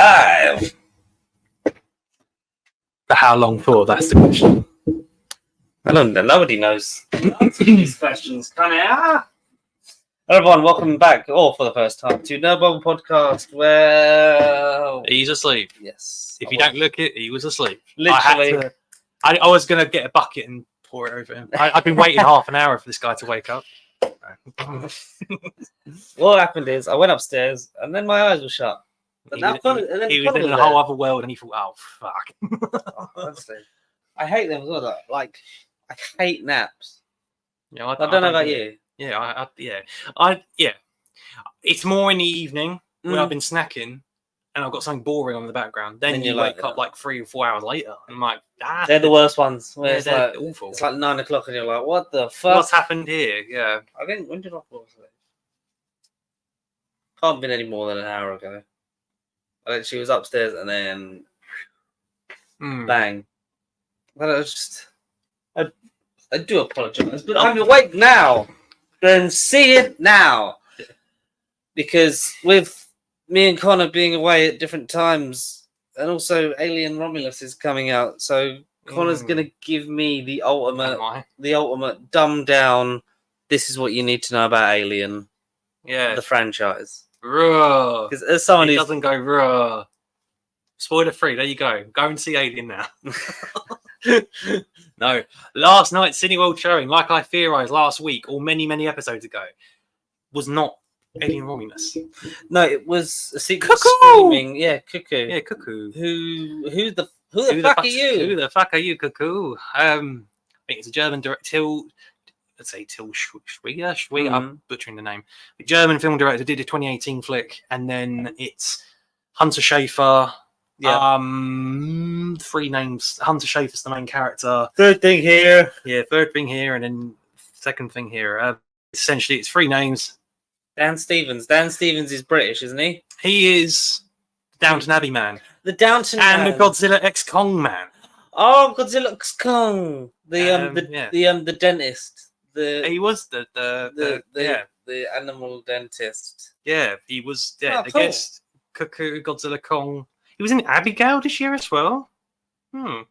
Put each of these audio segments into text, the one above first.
live. For how long for? That's the question. I don't know. Nobody knows the answer to these questions. Hello, everyone. Welcome back, or for the first time, to No Bubble Podcast. Well, He's asleep. yes. If you don't look it, he was asleep. Literally. I was going to get a bucket and pour it over him. I've been waiting half an hour for this guy to wake up. What happened is I went upstairs and then my eyes were shut. He was in a whole other world and he thought, oh, fuck. Honestly, I hate them as well. Like, I hate naps. Yeah, I don't know about you. Yeah, yeah. It's more in the evening when I've been snacking and I've got something boring on in the background. Then you wake up like 3 or 4 hours later and I'm like, they're the worst ones. Where it's like awful. It's like 9 o'clock and you're like, what the fuck? What's happened here? Yeah. When did I fall asleep? Can't have been any more than an hour ago. She was upstairs and then bang. But I do apologize, but I'm awake now. Then see it now. Because with me and Connor being away at different times, and also Alien Romulus is coming out, so Connor's gonna give me the ultimate dumbed down. This is what you need to know about Alien, the franchise. Because as someone who doesn't go raw. Spoiler free. There you go. Go and see Alien now. No, last night's Cineworld showing, like I theorized last week or many episodes ago, was not Alien Romulus. No, it was a secret screaming. Yeah, Cuckoo. Yeah, Cuckoo. Who the fuck are you? Who the fuck are you, Cuckoo? I think it's a German director. Let's say Till Schweiger. I'm butchering the name. The German film director did a 2018 flick, and then it's Hunter Schafer. Yeah. 3 names. Hunter Schafer's the main character. Third thing here. Yeah, third thing here, and then second thing here. Essentially, it's 3 names. Dan Stevens. Dan Stevens is British, isn't he? He is Downton Abbey man. The Downton and the Godzilla X Kong man. Oh, Godzilla X Kong. The dentist. He was the animal dentist. Yeah, he was. Yeah, the cool. guest Cuckoo, Godzilla Kong. He was in Abigail this year as well. But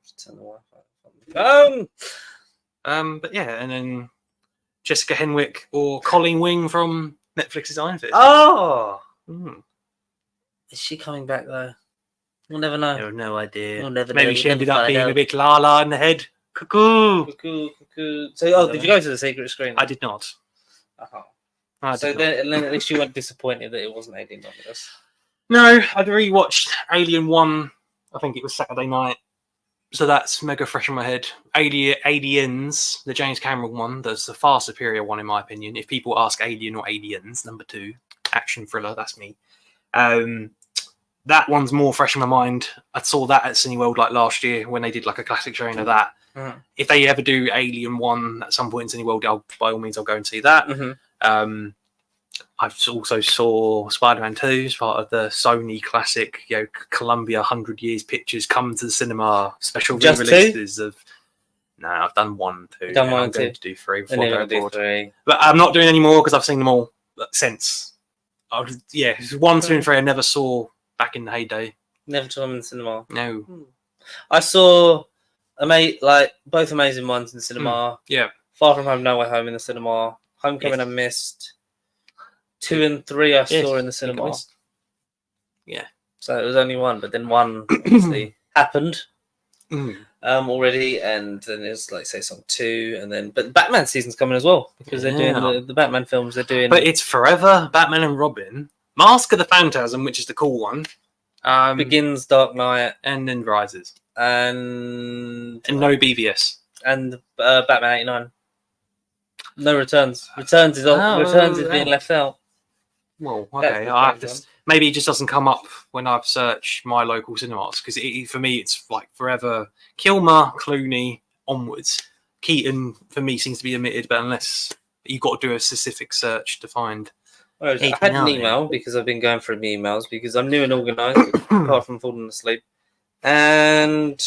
yeah, and then Jessica Henwick or Colleen Wing from Netflix's Iron Fist. Oh, is she coming back though? We'll never know. I have no idea. We'll never Maybe know. she ended up being a bit la in the head. Cuckoo. So, did you go to the secret screen? I did not. Then at least you weren't disappointed that it wasn't Alien Romulus. No, I'd rewatched Alien 1. I think it was Saturday night. So that's mega fresh in my head. Aliens, the James Cameron one, that's the far superior one in my opinion. If people ask Alien or Aliens, number 2, action thriller, that's me. That one's more fresh in my mind. I saw that at Cineworld like last year when they did like a classic showing of that. If they ever do Alien 1 at some point in Cineworld, by all means I'll go and see that. I've also saw Spider-Man 2 as part of the Sony classic, Columbia 100 Years Pictures come to the cinema special re-releases of. No, I've done 1, 2. Done 1, I'm 2. going to do 3 before I go abroad. 3. But I'm not doing any more because I've seen them all since. 1, 2, and 3 I never saw back in the heyday. Never saw them in the cinema. No. I saw both amazing ones in the cinema. Yeah. Far From Home, No Way Home in the cinema. Homecoming I missed. 2 and 3 I saw in the cinema. Yeah. So it was only 1, but then 1 obviously happened already, and then it's like say song 2, and then but Batman season's coming as well because they're doing the Batman films. They're doing, but it's forever Batman and Robin, Mask of the Phantasm, which is the cool one. Begins, Dark Knight, and then Rises, and no BVS, and Batman '89. No Returns. Returns is being left out. Well, okay, I have to. Maybe it just doesn't come up when I've searched my local cinemas because for me it's like forever Kilmer, Clooney onwards. Keaton for me seems to be omitted, but unless you've got to do a specific search to find. Well, I had an email because I've been going through my emails because I'm new and organised apart from falling asleep. And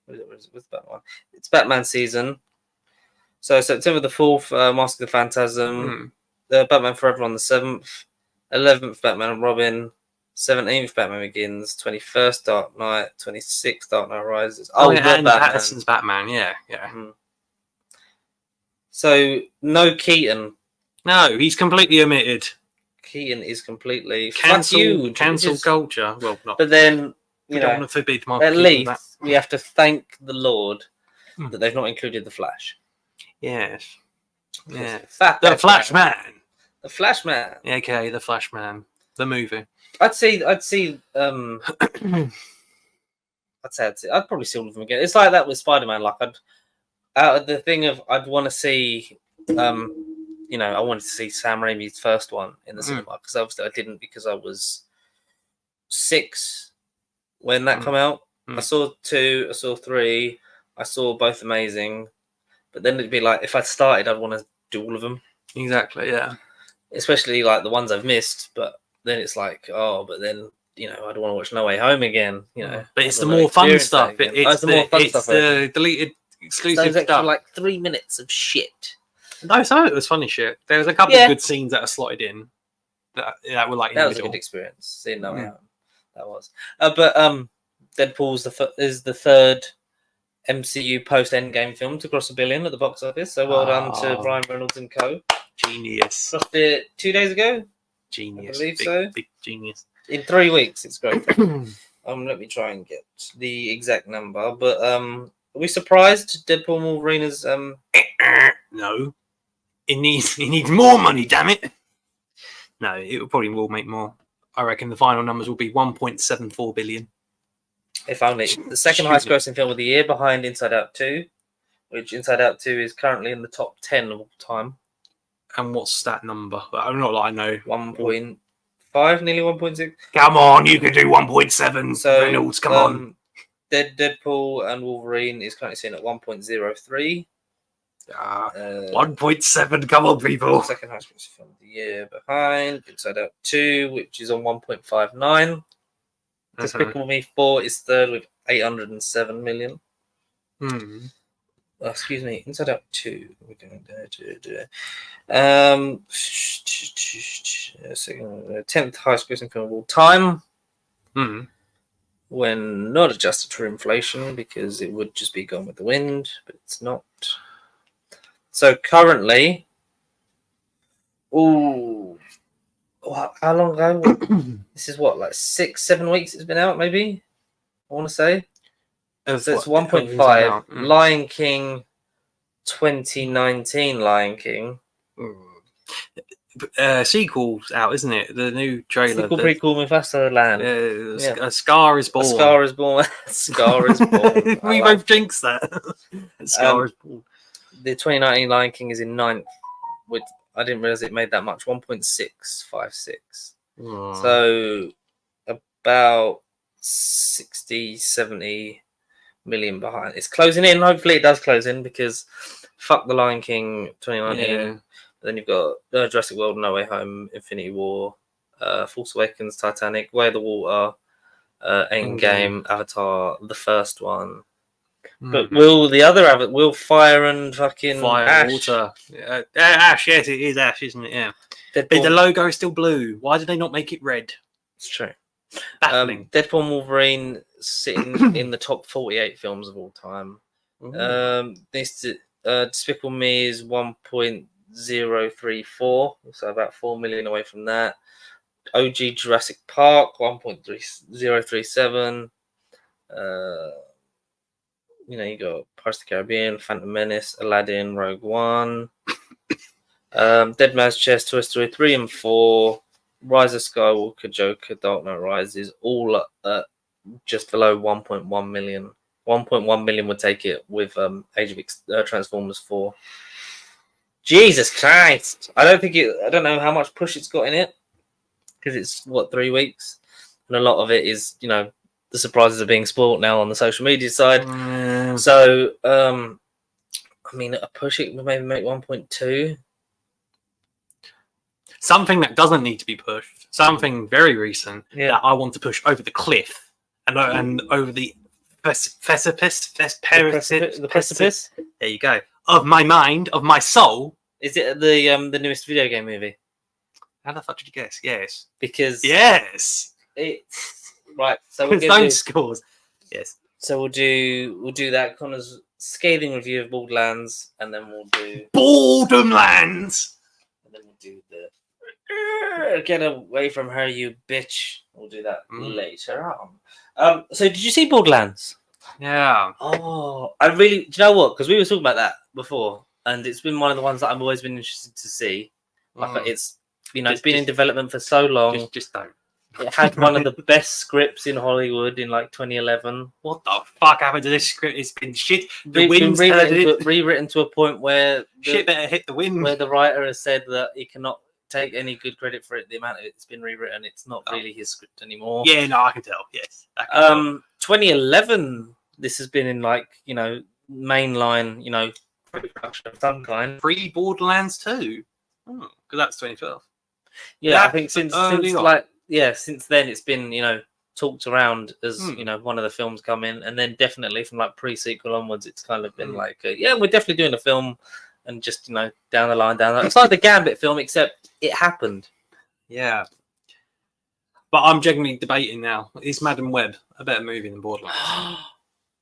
what's Batman? It's Batman season. So September the 4th, Mask of the Phantasm. The Batman Forever on the 7th. 11th, Batman and Robin. 17th Batman Begins, 21st Dark Knight, 26th Dark Knight Rises. Oh, the yeah, and Batman. Pattinson's Batman. Yeah. So no Keaton. No, he's completely omitted. Keaton is completely Cancel cancel culture. Well, not. But then you don't want to forbid my at least we have to thank the Lord that they've not included the Flash. Yes. Yeah. The Flash Man. The Flash Man. Okay, the Flash Man. The movie. I'd see I'd probably see all of them again. It's like that with Spider-Man. Like I'd want to see I wanted to see Sam Raimi's first one in the cinema, because obviously I didn't, because I was 6 when that came out. I saw 2, I saw 3, I saw both amazing, but then it'd be like, if I started, I'd want to do all of them. Exactly, yeah. Especially like the ones I've missed, but then it's like, but then I'd want to watch No Way Home again. But it's the more fun stuff. It's the deleted exclusive those stuff. extra, like 3 minutes of shit. No, some of it was funny shit. There was a couple of good scenes that are slotted in that were like that was a good experience. Seeing No Way Home, that was. But Deadpool's is the third MCU post Endgame film to cross $1 billion at the box office. So well done to Ryan Reynolds and co. Genius. Crossed it 2 days ago. Genius. I believe so. Big genius. In 3 weeks, it's great. Let me try and get the exact number. But are we surprised Deadpool and Wolverine is No. It needs more money, damn it. No, it probably will make more. I reckon the final numbers will be 1.74 billion. If only. The second highest grossing film of the year, behind Inside Out 2, which Inside Out 2 is currently in the top 10 of all time. And what's that number? I'm not like I know. 1.5, nearly 1.6. Come on, you can do 1.7. So, Reynolds, come on. Deadpool and Wolverine is currently seen at 1.03. 1.7, come on, people. Second highest grossing film of the year, behind Inside Out 2, which is on 1.59. Despicable Me 4 is third with 807 million. Excuse me, Inside Out 2. We're going to 10th highest grossing film of all time. When not adjusted for inflation, because it would just be Gone with the Wind, but it's not. So currently, how long ago? This is what, like 6-7 weeks it's been out, maybe? I want to say. So it's 1.5. Lion King 2019 Lion King. Sequel's out, isn't it? The new trailer. Sequel, prequel, Mufasa Land. A Scar is Born. A Scar is Born. Scar is Born. We both jinxed that. Scar is Born. The 2019 Lion King is in 9th. With I didn't realize it made that much. 1.656. So about 60-70 million behind. It's closing in. Hopefully it does close in, because fuck the Lion King 2019. Yeah. Then you've got Jurassic World, No Way Home, Infinity War, Force Awakens, Titanic, Way of the Water, Endgame, Avatar, the first one. But will Fire and fucking Fire Ash? Water. Ash, yes, it is Ash, isn't it? Yeah. But the logo is still blue. Why did they not make it red? It's true. Baffling. Deadpool and Wolverine sitting in the top 48 films of all time. Despicable Me is 1.034, so about 4 million away from that. OG Jurassic Park 1.037. You got Pirates of the Caribbean, Phantom Menace, Aladdin, Rogue One, Dead Man's Chest, Toy Story 3 and 4, Rise of Skywalker, Joker, Dark Knight Rises, all at just below 1.1 million. 1.1 million would take it with Age of Transformers 4. Jesus Christ! I don't know how much push it's got in it, because it's 3 weeks, and a lot of it is the surprises are being spoiled now on the social media side. So a push it would maybe make 1.2. Something that doesn't need to be pushed, something very recent that I want to push over the cliff and over the precipice. The precipice. There you go. Of my mind, of my soul. Is it the newest video game movie? How the fuck did you guess? Yes. Because yes, It's right. So we're There's gonna no do, scores. Yes. so we'll do that. Connor's scathing review of Borderlands, and then we'll do Borderlands. and then we'll do the get away from her, you bitch. We'll do that later on. So did you see Borderlands? Yeah. Oh, I really. Do you know what? Because we were talking about that before, and it's been one of the ones that I've always been interested to see. Like it's it's been in development for so long. Just don't. It had one of the best scripts in Hollywood in like 2011. What the fuck happened to this script? It's been shit. The It's been wind's heard it. rewritten to a point where Shit better hit the wind. where the writer has said that he cannot take any good credit for it. The amount of it's been rewritten, it's not really his script anymore. Yeah, no, I can tell. Yes. 2011. This has been in like mainline production of some kind. Free Borderlands 2. Because that's 2012. Yeah, I think since then it's been talked around as one of the films come in, and then definitely from like pre-sequel onwards, it's kind of been like we're definitely doing a film, and just down the line. It's like the Gambit film, except it happened. Yeah, but I'm genuinely debating now: is Madam Web a better movie than Borderlands?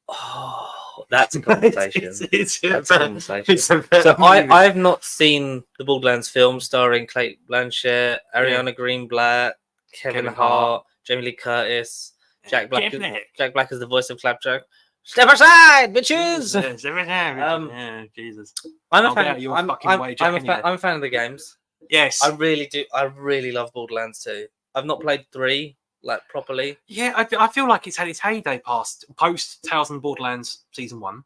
Oh, that's a conversation. That's a conversation. So I've not seen the Borderlands film starring Cate Blanchett, Ariana Greenblatt, Kevin Hart, Jamie Lee Curtis, Jack Black. Jack Black is the voice of Claptrap. Step aside, bitches. Step aside. Jesus. I'm a fan of the games. Yes, I really do. I really love Borderlands 2. I've not played 3 like properly. Yeah, I feel like it's had its heyday post Tales from Borderlands Season 1.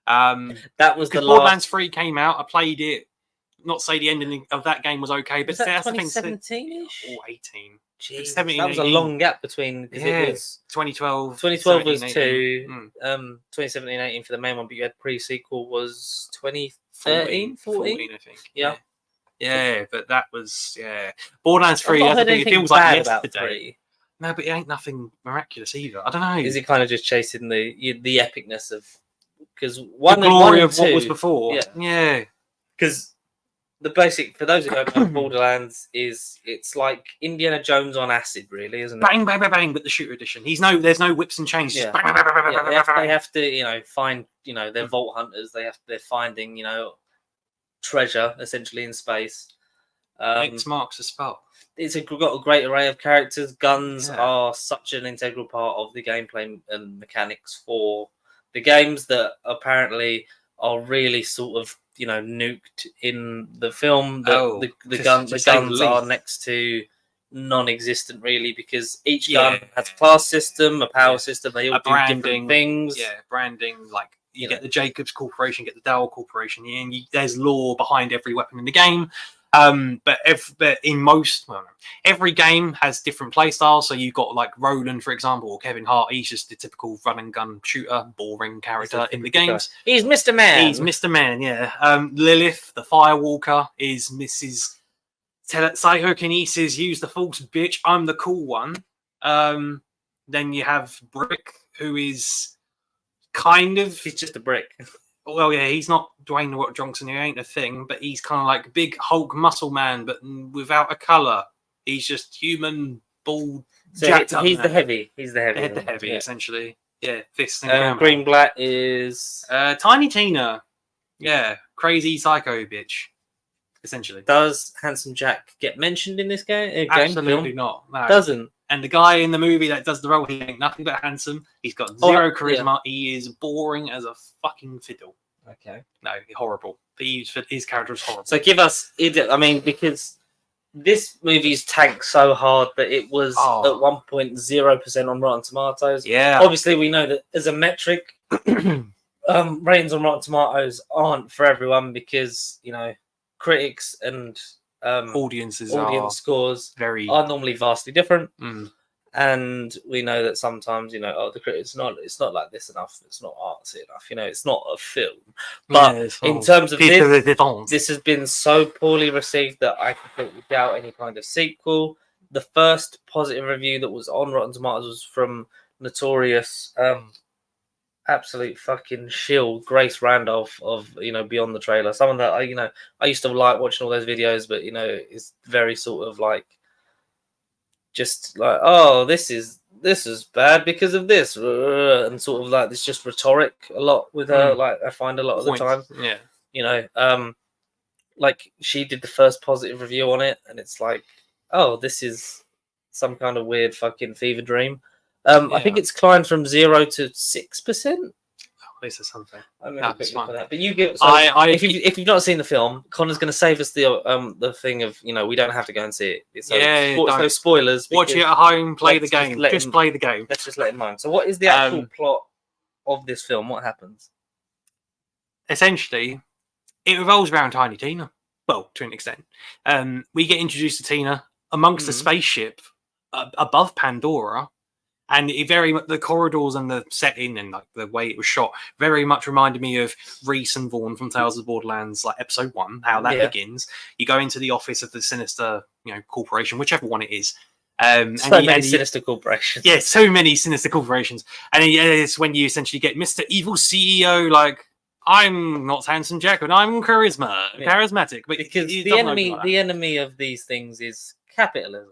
That was the Borderlands 3 came out. I played it. Not say the ending of that game was okay, but was that 2017-ish? Or 18. Jeez, 17, that was 18. A long gap between because it was 2012. 2012 was 2. 2017-18 for the main one, but you had pre-sequel was 2013, 14, I think. Yeah, but that was Borderlands 3. It feels like yesterday. No, but it ain't nothing miraculous either. I don't know. Is it kind of just chasing the epicness of because the glory of what was before? Yeah. Because the basic for those who don't know, Borderlands it's like Indiana Jones on acid, really, isn't it? Bang, bang, bang, bang, but the shooter edition. There's no whips and chains. Yeah. Just bang, bang, bang, bang, bang, they have to find they're vault hunters. They're finding treasure essentially in space. X marks the spot. It's got a great array of characters. Guns are such an integral part of the gameplay and mechanics for the games that apparently are really sort of nuked in the film. The guns are next to non-existent really because each gun has a class system, a power system. They all do different things. Yeah, branding like. You get the Jacobs Corporation, get the Dow Corporation, and there's lore behind every weapon in the game. But in every game has different play styles. So you've got like Roland, for example, or Kevin Hart. He's just the typical run and gun shooter, boring character in the games. He's Mr. Man. He's Mr. Man, yeah. Lilith, the Firewalker, is Mrs. Psychokinesis. Use the Force, bitch. I'm the cool one. Then you have Brick, who is he's just a brick. Well, yeah, he's not Dwayne The Rock Johnson, who ain't a thing, but he's kind of like big Hulk muscle man, but without a colour. He's just human, bald, jacked up. He's the heavy, essentially. Yeah, fist and Greenblatt is Tiny Tina. Yeah, crazy psycho bitch. Essentially. Does Handsome Jack get mentioned in this game? Absolutely not. No. Doesn't. And the guy in the movie that does the role, he ain't nothing but handsome. He's got zero charisma. Yeah. He is boring as a fucking fiddle. Okay. No, horrible. His character is horrible. So give us, because this movie's tanked so hard that it was at one point 0% on Rotten Tomatoes. Yeah. Obviously, we know that as a metric, ratings on Rotten Tomatoes aren't for everyone because, critics and audience scores are normally vastly different, and we know that sometimes the critics it's not like this enough, it's not artsy enough, it's not a film. But in terms of this has been so poorly received that I completely doubt any kind of sequel. The first positive review that was on Rotten Tomatoes was from notorious absolute fucking shill Grace Randolph of Beyond the Trailer, someone that I used to like watching all those videos, but is very sort of like just like, oh, this is bad because of this, and sort of like this just rhetoric a lot with her. Like I find a lot of the time, yeah, you know, like she did the first positive review on it, and it's like, oh, this is some kind of weird fucking fever dream. I think it's climbed from 0 to 6%. This is something. I'm going to for that. But you get if you've not seen the film, Connor's going to save us the thing of, you know, we don't have to go and see it. So no spoilers. Watch it at home. Play the game. Just play the game. Let's just let him know. So, what is the actual plot of this film? What happens? Essentially, it revolves around Tiny Tina. Well, to an extent, we get introduced to Tina amongst the spaceship above Pandora. And it the corridors and the setting and like the way it was shot very much reminded me of Reese and Vaughn from Tales of the Borderlands, like episode 1, how that begins. You go into the office of the sinister, you know, corporation, whichever one it is. Many sinister corporations. Yeah, so many sinister corporations. And it's when you essentially get Mr. Evil CEO, like, I'm not handsome Jack, but I'm charismatic. But because the enemy of these things is capitalism.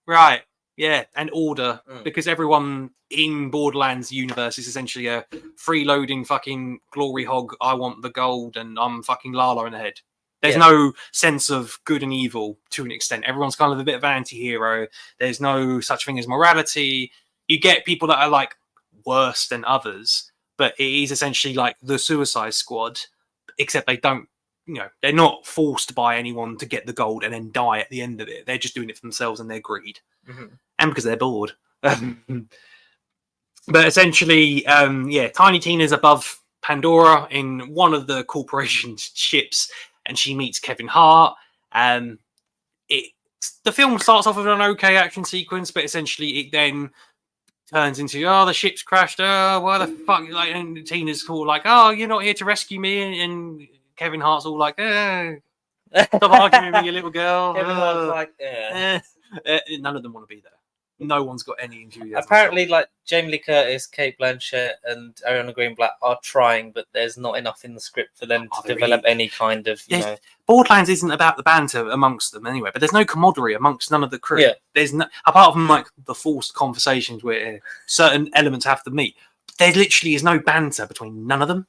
Right. Yeah, and order, because everyone in Borderlands universe is essentially a freeloading fucking glory hog. I want the gold, and I'm fucking Lala in the head. There's no sense of good and evil to an extent. Everyone's kind of a bit of an anti-hero. There's no such thing as morality. You get people that are like worse than others, but it is essentially like the Suicide Squad, except they don't, you know, they're not forced by anyone to get the gold and then die at the end of it. They're just doing it for themselves and their greed. And because they're bored. But essentially, Tiny Tina's above Pandora in one of the corporation's ships, and she meets Kevin Hart. The film starts off with an okay action sequence, but essentially it then turns into, oh, the ship's crashed. Oh, why the fuck? Like, and Tina's all like, oh, you're not here to rescue me, and Kevin Hart's all like, stop arguing with me, you little girl. Kevin Hart's like, none of them want to be there. No one's got any enthusiasm. Apparently, like Jamie Lee Curtis, Cate Blanchett, and Ariana Greenblatt are trying, but there's not enough in the script for them to develop any kind of, you know. Borderlands isn't about the banter amongst them anyway, but there's no camaraderie amongst none of the crew. Yeah. There's no, apart from like the forced conversations where certain elements have to meet. There literally is no banter between none of them.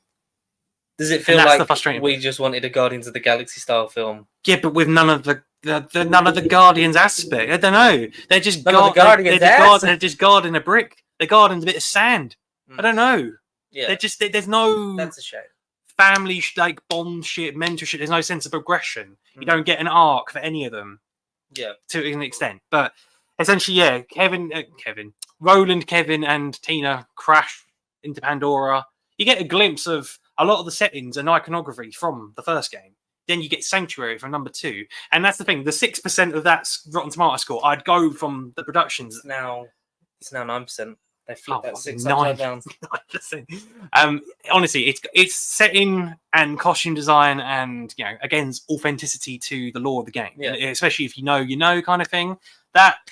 Does it feel like we just wanted a Guardians of the Galaxy style film? Yeah, but with none of the Guardians aspect. I don't know. They're just they're just guarding a brick. They're guarding a bit of sand. I don't know. Yeah. They're just there's no. That's a shame. Family like bond shit, mentorship. There's no sense of progression. You don't get an arc for any of them. Yeah, to an extent. But essentially, yeah, Roland, Kevin, and Tina crash into Pandora. You get a glimpse of a lot of the settings and iconography from the first game. Then you get Sanctuary from number 2. And that's the thing. The 6% of that Rotten Tomato score, I'd go from the productions. It's now 9%. They flipped that 6 upside down. 9%. Honestly, it's setting and costume design and, you know, again, authenticity to the lore of the game. Yeah. Especially if you know kind of thing.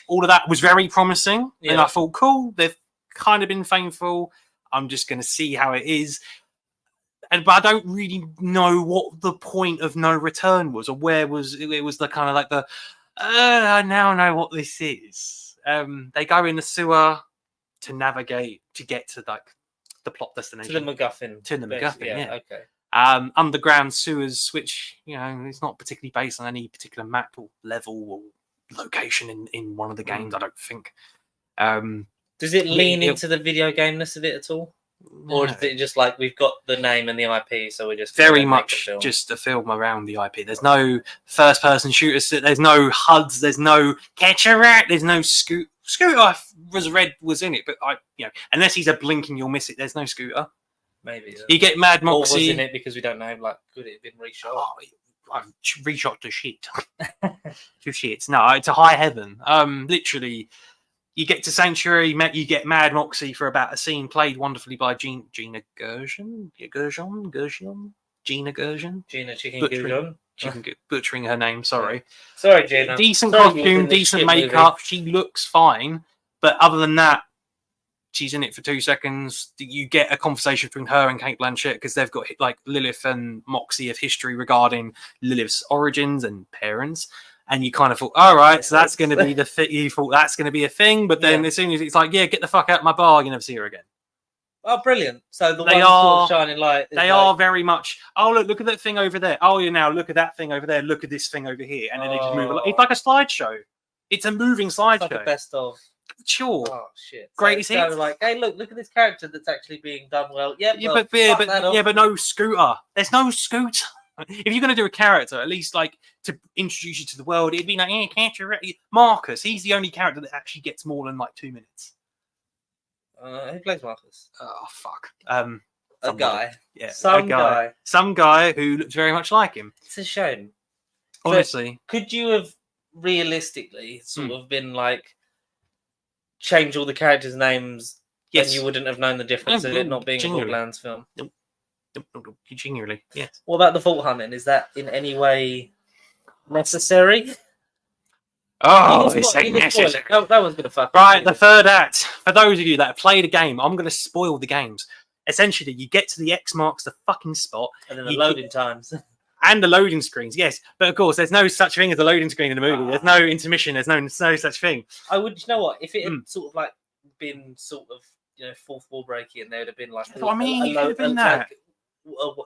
All of that was very promising. Yeah. And I thought, cool, they've kind of been faithful. I'm just going to see how it is. But I don't really know what the point of no return was, or where was it was the kind of like the I now know what this is. They go in the sewer to navigate to get to like the plot destination. To the MacGuffin. Yeah. Okay. Underground sewers, which, you know, it's not particularly based on any particular map or level or location in one of the games, I don't think. Does it lean into the video game-ness of it at all? No. Or is it just like we've got the name and the IP, so we're just very much just a film around the IP? There's no first-person shooters. There's no HUDs. There's no catch a rat. There's no Scooter. I was in it, but unless he's a blink and you'll miss it. There's no Scooter. Maybe you get Mad Moxie. Or was in it because we don't know? Like, could it have been reshot? Oh, I've reshot to shit. To shits. No, it's a high heaven. Literally. You get to Sanctuary, you get Mad Moxie for about a scene played wonderfully by Gina Gershon. Butchering her name, sorry. Sorry, Gina. Decent costume, decent makeup. She looks fine. But other than that, she's in it for 2 seconds. You get a conversation between her and Cate Blanchett because they've got like Lilith and Moxie of history regarding Lilith's origins and parents. And you kind of thought, all right, so that's going to be you thought that's going to be a thing, but then as soon as it's like, yeah, get the fuck out of my bar, you never see her again. Oh, brilliant! So the one sort of shining light. They are very much. Oh, look at that thing over there. Oh, you now look at that thing over there. Look at this thing over here, and then they just move along. It's like a slideshow. It's a moving slideshow. Like the best of. Sure. Oh shit! Greatest hits. So like, hey, look at this character that's actually being done well. Yeah, but no scooter. There's no scooter. If you're going to do a character, at least like to introduce you to the world, it'd be like, yeah, can't you? Marcus. He's the only character that actually gets more than like 2 minutes. Who plays Marcus? Oh fuck. A guy. Yeah. Some guy. Some guy who looks very much like him. It's a shame. Honestly. So, could you have realistically sort of been like change all the characters' names and you wouldn't have known the difference of it not being a Borderlands film? Genuinely, yes. What about the vault hunting? Is that in any way necessary? Oh, it's necessary. That was going to fuck. Right, the third act. For those of you that have played a game, I'm going to spoil the games. Essentially, you get to the X marks the fucking spot. And then the loading times. And the loading screens, yes. But of course, there's no such thing as a loading screen in the movie. There's no intermission. There's no such thing. I would, you know what? If it had sort of like been sort of, fourth wall breaking, there would have been like you could have been that.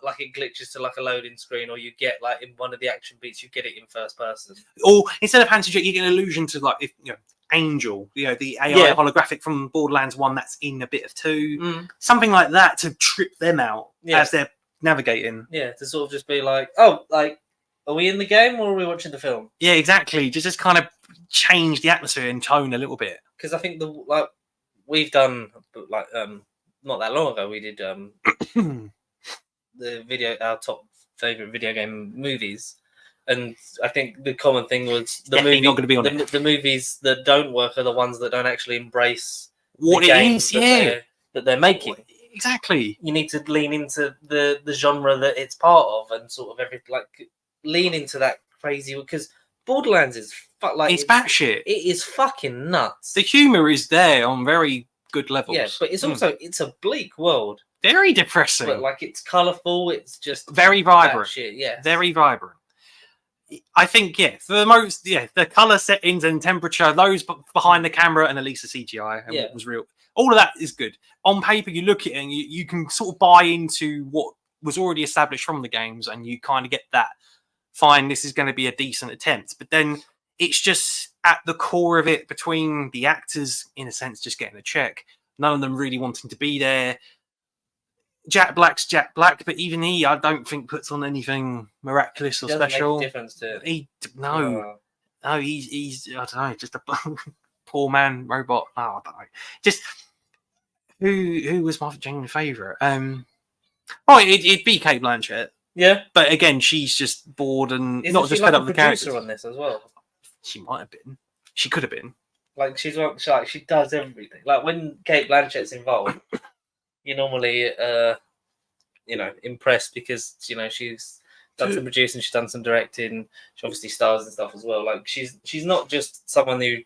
Like it glitches to like a loading screen, or you get like in one of the action beats, you get it in first person. Or instead of hand-to-jet, you get an illusion to like Angel, the AI holographic from Borderlands 1 that's in a bit of 2. Something like that to trip them out as they're navigating. Yeah, to sort of just be like, oh, like, are we in the game or are we watching the film? Yeah, exactly. Just kind of change the atmosphere and tone a little bit. Because I think we've done like not that long ago we did our top favorite video game movies, and I think the common thing was the movies that don't work are the ones that don't actually embrace what it is, that they're making. Exactly. You need to lean into the genre that it's part of, and sort of everything, like lean into that crazy, because Borderlands is it's batshit. It is fucking nuts. The humor is there on very good levels. Yeah, but it's also it's a bleak world. Very depressing. But like it's colourful, it's just very vibrant. Shit, yeah. Very vibrant. I think, for the most, the colour settings and temperature, those behind the camera and at least the CGI and what was real. All of that is good. On paper, you look at it and you can sort of buy into what was already established from the games, and you kind of get that, fine, this is going to be a decent attempt. But then it's just at the core of it, between the actors, in a sense, just getting a check, none of them really wanting to be there. Jack Black's Jack Black, but even he, I don't think, puts on anything miraculous or special. Make a difference to it. He's I don't know, just a poor man robot. Oh, I don't know. Just who was my genuine favourite? It'd be Cate Blanchett. Yeah, but again, she's just bored and not just fed up with the characters. On this as well. She might have been. She could have been. Like she does everything. Like when Cate Blanchett's involved. You're normally, impressed because she's done some producing, she's done some directing, she obviously stars and stuff as well. Like she's not just someone who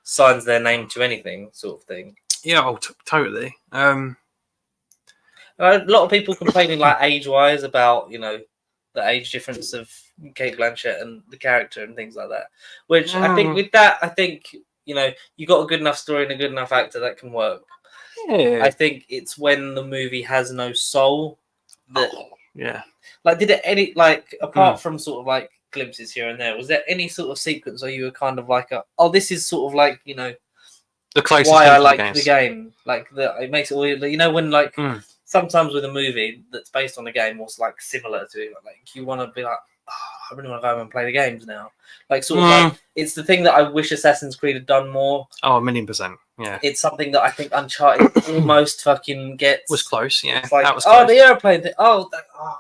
signs their name to anything, sort of thing. Yeah, totally. A lot of people complaining, like age-wise, about the age difference of Cate Blanchett and the character and things like that. Which I think with that, you got a good enough story and a good enough actor that can work. Yeah. I think it's when the movie has no soul that like did it any apart from sort of like glimpses here and there, was there any sort of sequence where you were kind of like this is sort of like the closest why I like the game, like it makes it all when like sometimes with a movie that's based on a game was like similar to it, like you want to be like, I really want to go home and play the games now. Like sort of like it's the thing that I wish Assassin's Creed had done more. Oh, 1,000,000%. Yeah. It's something that I think Uncharted almost fucking gets. Was close, yeah. It's like, that was close. The airplane thing. God,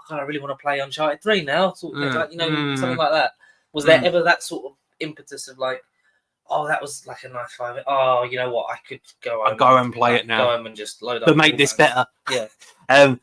I really want to play Uncharted 3 now. Sort of thing, like, something like that. Was there ever that sort of impetus of like, that was like a nice 5 minutes. Oh, you know what? I could go home. I'll go and play it now. Go home and just load up. But make this better. Yeah. No.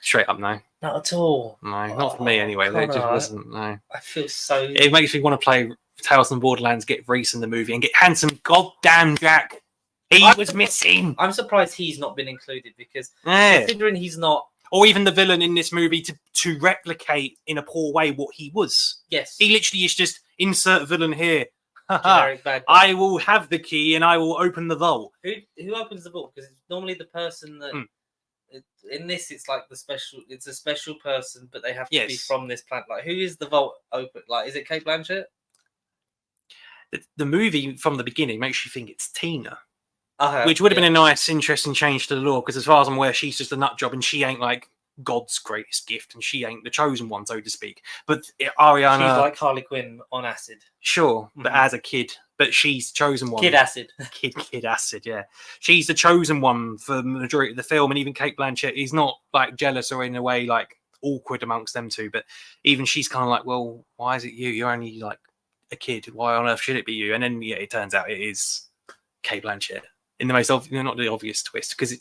Straight up, no. Not at all. No, not for me anyway. It just wasn't. No. I feel so. It makes me want to play Tales from Borderlands, get Reese in the movie, and get handsome goddamn Jack. He was missing. I'm surprised he's not been included because considering he's not, or even the villain in this movie to replicate in a poor way what he was. Yes, he literally is just insert villain here. Generic bad guy. I will have the key and I will open the vault. Who opens the vault? Because it's normally the person that. In this, it's like it's a special person, but they have to be from this planet. Like, who is the vault open? Like, is it Kate Blanchett? The movie from the beginning makes you think it's Tina, which would have been a nice, interesting change to the lore. Because as far as I'm aware, she's just a nut job, and she ain't like God's greatest gift, and she ain't the chosen one, so to speak. But Ariana, she's like Harley Quinn on acid. Sure, but as a kid. But she's the chosen one. Kid acid. Kid acid, yeah. She's the chosen one for the majority of the film, and even Kate Blanchett is not like jealous or in a way like awkward amongst them two. But even she's kind of like, well, why is it you? You're only like a kid. Why on earth should it be you? And then it turns out it is Kate Blanchett in the most not the obvious twist, because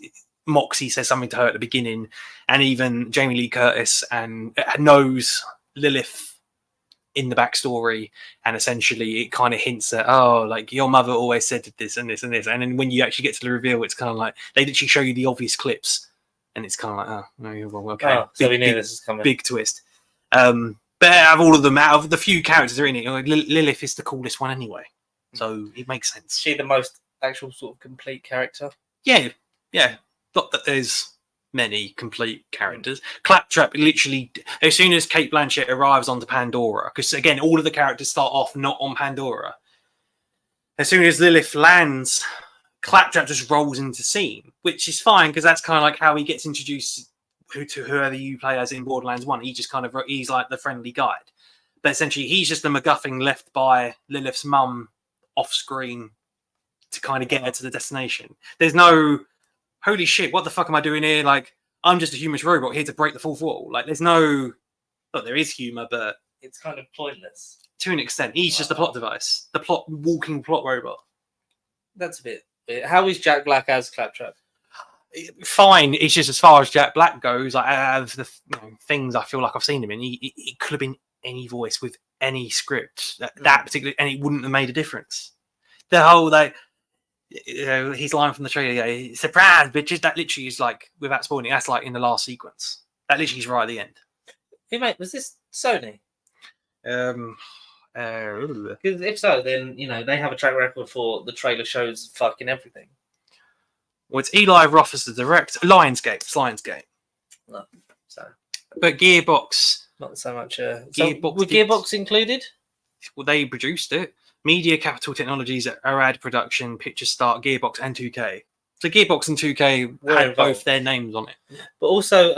Moxie says something to her at the beginning, and even Jamie Lee Curtis and knows Lilith in the backstory, and essentially it kind of hints at, oh, like your mother always said this and this and this, and then when you actually get to the reveal, it's kind of like they literally show you the obvious clips, and it's kind of like, oh, no, well, okay, so we knew this is coming. Big twist. But out of all of them, out of the few characters that are in it, Lilith is the coolest one anyway, so it makes sense. Is she the most actual sort of complete character? Yeah. Not that there's many complete characters. Claptrap literally, as soon as Kate Blanchett arrives onto Pandora, because again, all of the characters start off not on Pandora. As soon as Lilith lands, Claptrap just rolls into scene, which is fine because that's kind of like how he gets introduced to whoever you play as in Borderlands 1. He just he's like the friendly guide. But essentially, he's just the MacGuffin left by Lilith's mum off screen to kind of get her to the destination. There's no, holy shit, what the fuck am I doing here? Like, I'm just a humorous robot here to break the fourth wall. Like, there's no, look, there is humor, but it's kind of pointless to an extent. He's just a plot device, the walking plot robot. That's a bit. How is Jack Black as Claptrap? Fine. It's just as far as Jack Black goes, like, out of the things I feel like I've seen him in, it could have been any voice with any script that particular, and it wouldn't have made a difference. The whole his line from the trailer, surprise bitches, that literally is like, without spoiling, that's like in the last sequence. That literally is right at the end. Hey mate, was this Sony? Because if so, then they have a track record for the trailer shows fucking everything. Well, it's Eli Roth as the director. Lionsgate. No, so, but Gearbox, not so much. Gearbox were Gearbox included? Well, they produced it. Media Capital Technologies, Arad Production, Picture Start, Gearbox, and 2K. So Gearbox and 2K had both their names on it. But also,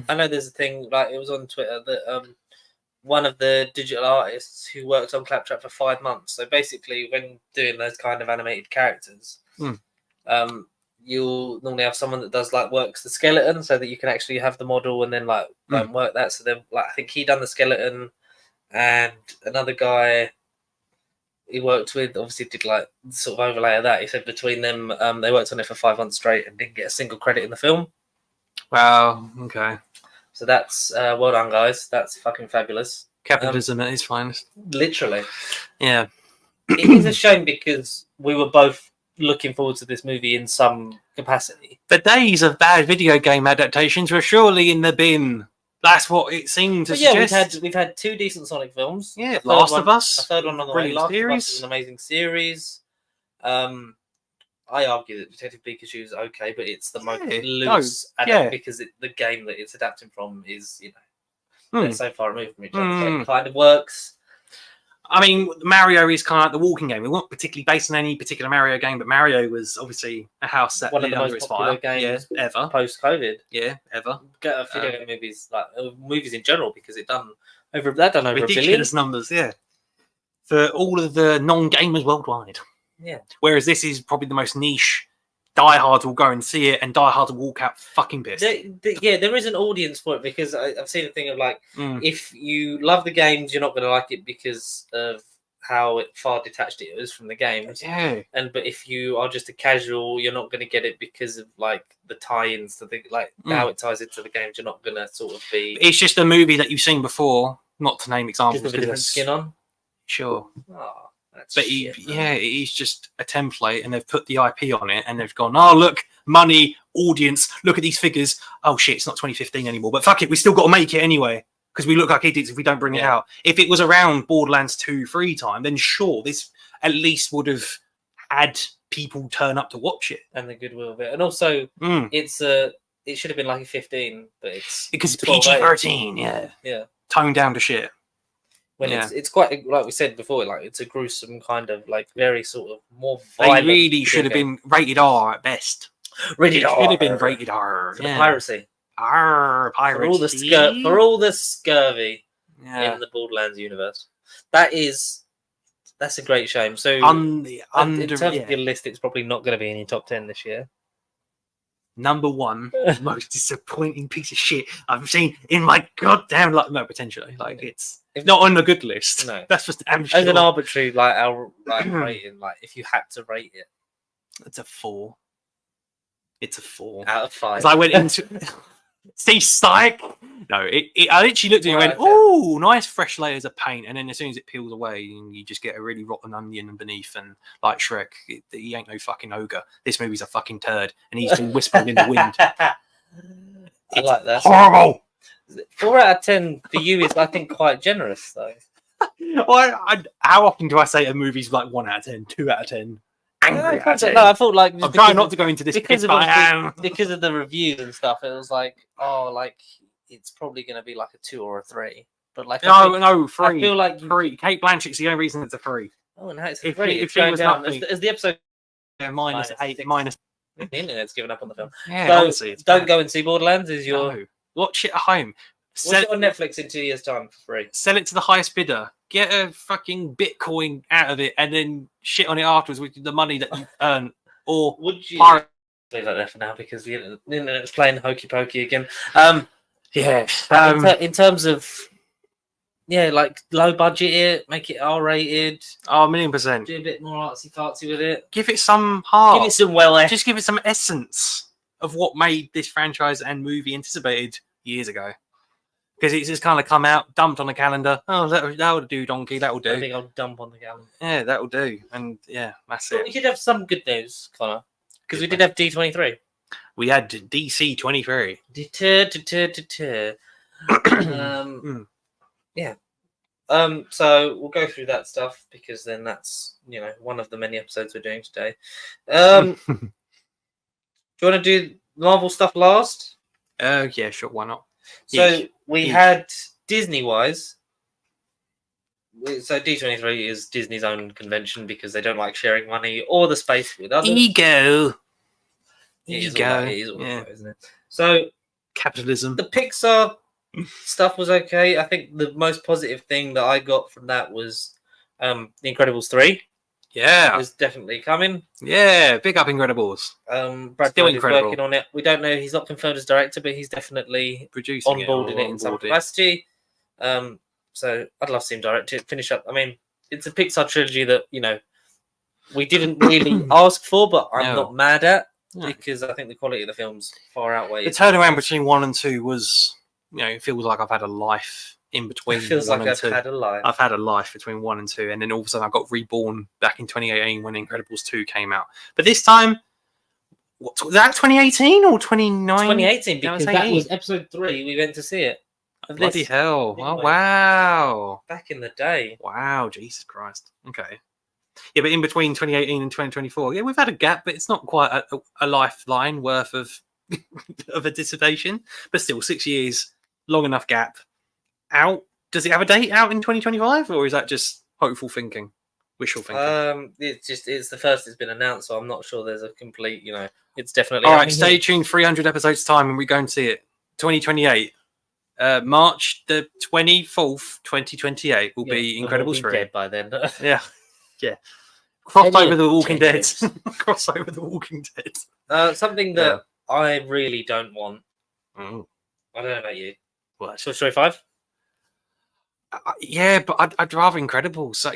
I know there's a thing, like it was on Twitter, that one of the digital artists who worked on Claptrap for 5 months. So basically, when doing those kind of animated characters, you'll normally have someone that does works the skeleton, so that you can actually have the model and then work that. So then, I think he done the skeleton, and another guy he worked with obviously did sort of overlay of that. He said between them, they worked on it for 5 months straight and didn't get a single credit in the film. Wow. Okay. So that's well done, guys. That's fucking fabulous. Capitalism at its finest. Literally. Yeah. It is a shame because we were both looking forward to this movie in some capacity. The days of bad video game adaptations were surely in the bin. That's what it seemed to suggest. We've had 2 decent Sonic films. Yeah, Last of Us. A third one on the way. Last of Us is an amazing series. I argue that Detective Pikachu is okay, but it's the most loose because the game that it's adapting from is, so far removed from each other. It kind of works. I mean, Mario is kind of like the walking game. It wasn't particularly based on any particular Mario game, but Mario was obviously a house that one of the under most its popular fire. games ever post-COVID. Yeah, ever. Get video game movies, movies in general, because that done over ridiculous $1 billion numbers. Yeah, for all of the non-gamers worldwide. Yeah. Whereas this is probably the most niche. Diehards will go and see it, and diehards will walk out fucking pissed. There is an audience for it, because I've seen a thing of if you love the games, you're not going to like it because of how far detached it is from the games. Yeah. But if you are just a casual, you're not going to get it because of the tie-ins to the how it ties into the games. You're not going to sort of be. It's just a movie that you've seen before, not to name examples. Just with a different skin on. Sure. Oh. But it's just a template, and they've put the IP on it, and they've gone, oh, look, money, audience, look at these figures. Oh, shit, it's not 2015 anymore, but fuck it, we still got to make it anyway. because we look like idiots if we don't bring it out. If it was around Borderlands 2, 3 time, then sure, this at least would have had people turn up to watch it. And the goodwill of it. And also, it should have been like a 15, but it's because it's PG-13, yeah. Toned down to shit. When it's quite, like we said before, like it's a gruesome kind of, like, very sort of more violent. They really should have been rated R at best. Rated R. Should have been rated R. For the piracy. Piracy. For all the scurvy in the Borderlands universe. That's a great shame. So, in terms of your list, it's probably not going to be in your top 10 this year. Number 1, most disappointing piece of shit I've seen in my goddamn life. No, potentially, like it's not on the good list. No, that's just damn sure. As an arbitrary, like our rating, like if you had to rate it, it's a 4. It's a 4 out of 5. I went into Steve Stike. No, I literally looked at it and went, "Oh, nice fresh layers of paint," and then as soon as it peels away, you just get a really rotten onion underneath. And like Shrek, he ain't no fucking ogre. This movie's a fucking turd, and he's been whispered in the wind. I like that. Horrible. 4 out of 10 for you is, I think, quite generous, though. Well, how often do I say a movie's like 1 out of 10, 2 out of 10? Angry out of 10? No, I thought like I'm trying not to go into this because of the reviews and stuff. It was like, it's probably going to be like a 2 or a 3. But like, no, 3. I feel like 3. Kate Blanchett's the only reason it's a 3. Oh, no, it's a 3. If she was down as the episode. Minus 8, minus. The internet's given up on the film. Yeah, so honestly, don't go and see Borderlands. Is your watch it at home. Watch it on Netflix in 2 years' time for free. Sell it to the highest bidder. Get a fucking Bitcoin out of it, and then shit on it afterwards with the money that you earn. Or would you leave that there for now because the internet's playing hokey pokey again? In terms of like low budget it, make it R-rated. Oh, 1,000,000%. Do a bit more artsy fartsy with it. Give it some heart. Give it some just give it some essence of what made this franchise and movie anticipated years ago. Because it's just kind of come out, dumped on the calendar. Oh, that'll do, donkey. That'll do. I think I'll dump on the calendar. Yeah, that'll do. And yeah, that's it. We did have some good news, Connor. Because we did have D23. We had DC23. Yeah. So we'll go through that stuff because then that's one of the many episodes we're doing today. Do you want to do Marvel stuff last? Yeah, sure. Why not? So we had Disney-wise. So D23 is Disney's own convention because they don't like sharing money or the space with others. Ego. It is all that, isn't it? So capitalism. The Pixar stuff was okay. I think the most positive thing that I got from that was The Incredibles 3. Yeah. Is definitely coming. Yeah, big up Incredibles. Brad Still is working on it. We don't know. He's not confirmed as director, but he's definitely producing onboarding it in some capacity. So I'd love to see him direct it, finish up. I mean, it's a Pixar trilogy that, we didn't really ask for, but I'm not mad at because I think the quality of the films far outweighs. The turnaround between 1 and 2 was, it feels like I've had a life in between. It feels like I've had a life. I've had a life between 1 and 2, and then all of a sudden I got reborn back in 2018 when Incredibles 2 came out. But this time, was that 2018 or 2018 because that was episode 3. We went to see it. Bloody hell! Oh, wow! Back in the day. Wow! Jesus Christ! Okay. Yeah, but in between 2018 and 2024, we've had a gap, but it's not quite a lifeline worth of of anticipation. But still, 6 years, long enough gap. Out? Does it have a date out in 2025, or is that just hopeful thinking, wishful thinking? It's the first it's been announced, so I'm not sure there's a complete. It's definitely. All right, stay tuned. 300 episodes time, and we go and see it. 2028. March the 24th, 2028 will be Incredibles 3. Dead by then. Yeah. Cross over the Walking Dead. Cross over the Walking Dead. Something that I really don't want. I don't know about you. What? Toy Story 5? Yeah, but I'd rather Incredibles. So,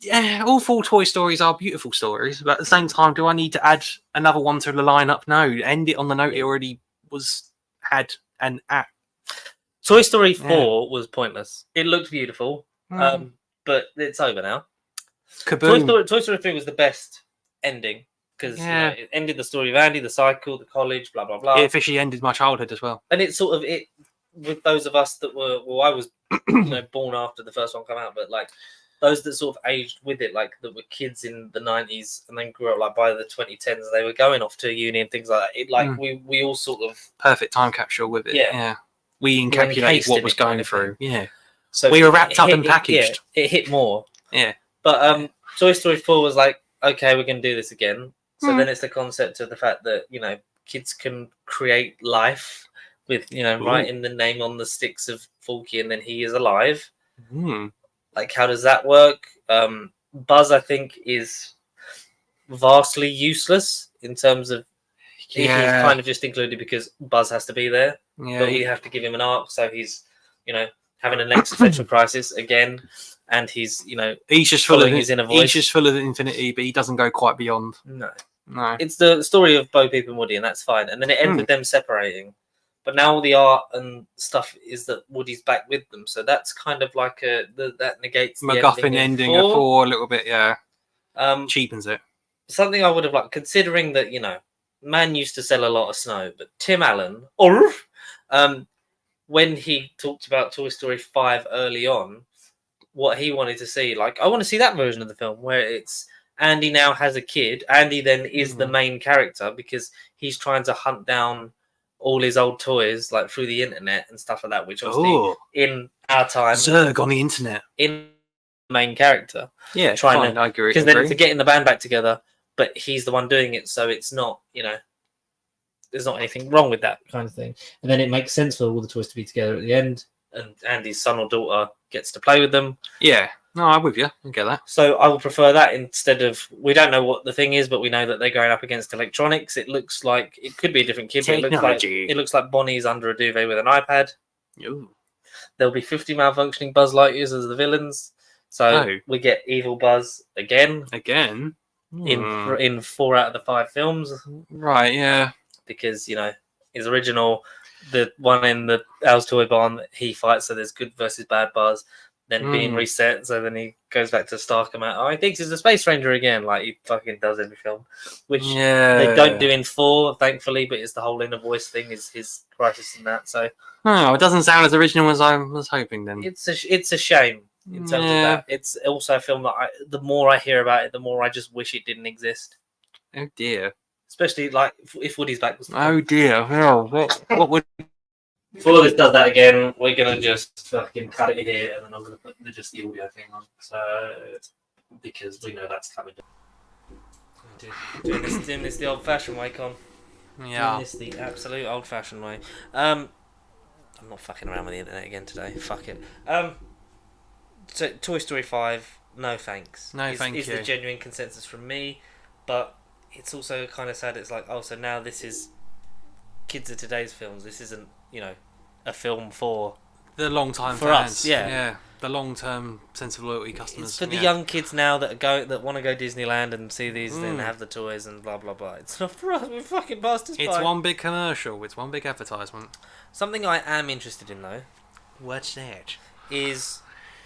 yeah. All 4 Toy Stories are beautiful stories, but at the same time, do I need to add another one to the lineup? No, end it on the note it already had an act. Toy Story 4 was pointless. It looked beautiful, but it's over now. Kaboom. Toy Story 3 was the best ending because it ended the story of Andy, the cycle, the college, blah blah blah. It officially ended my childhood as well. And it sort of with those of us that were, well, I was, born after the first one came out, but like those that sort of aged with it, like that were kids in the 90s and then grew up like by the 2010s, they were going off to uni and things like that. It like we all sort of perfect time capsule with it. Yeah. We encapsulated encased what in was it kind going of through. thing. Yeah. So we were wrapped up and It packaged. hit more. Yeah. But Toy Story 4 was like, okay, we're going to do this again. So then it's the concept of the fact that, kids can create life with, writing the name on the sticks of Forky and then he is alive. Like, how does that work? Buzz, I think, is vastly useless in terms of he's kind of just included because Buzz has to be there. Yeah, but we have to give him an arc, so he's, having an existential crisis again, and he's, he's just full of his inner voice. He's just full of infinity, but he doesn't go quite beyond. No. No. It's the story of Bo Peep and Woody, and that's fine. And then it ends with them separating. But now all the art and stuff is that Woody's back with them, so that's kind of like that negates the MacGuffin ending of 4 a little bit, yeah. Cheapens it. Something I would have liked, considering that man used to sell a lot of snow, but Tim Allen, when he talked about Toy Story 5 early on, what he wanted to see, like I want to see that version of the film where it's Andy now has a kid. Andy then is the main character because he's trying to hunt down all his old toys like through the internet and stuff like that, which obviously in our time Zurg on the internet in main character. Yeah, trying I agree. Because then it's getting the band back together, but he's the one doing it, so it's not, there's not anything wrong with that kind of thing. And then it makes sense for all the toys to be together at the end, and Andy's son or daughter gets to play with them. Yeah. No, I'm with you. I get that. So I would prefer that instead of, we don't know what the thing is, but we know that they're going up against electronics. It looks like it could be a different kid. But it looks like Bonnie's under a duvet with an iPad. Ooh. There'll be 50 malfunctioning Buzz Lightyears as the villains. So we get evil Buzz again. In 4 out of the 5 films. Right, yeah. Because, his original, the one in the Al's Toy Barn, he fights, so there's good versus bad Buzz. Then being reset, so then he goes back to Starkman. Oh, he thinks he's a Space Ranger again, like he fucking does every film. Which they don't do in 4, thankfully, but it's the whole inner voice thing, is his crisis in that. So it doesn't sound as original as I was hoping then. It's a shame in terms of that. It's also a film that the more I hear about it, the more I just wish it didn't exist. Oh dear. Especially like if Woody's back. Oh dear. Oh, what would... Before this does that again, we're gonna just fucking cut it here, and then I'm gonna put just the audio thing on. So because we know that's coming. Doing this the old-fashioned way, Con. Yeah. Doing this the absolute old-fashioned way. I'm not fucking around with the internet again today. Fuck it. So Toy Story 5, no thanks. Thank you. Is the genuine consensus from me, but it's also kind of sad. It's like, so now this is kids of today's films. This isn't, a film for the long-time for fans. us. Yeah, the long-term sense of loyalty customers. It's for the young kids now that want to go Disneyland and see these and have the toys and blah blah blah. It's not for us. We fucking passed us by. It's one big commercial. It's one big advertisement. Something I am interested in though. What's that? Is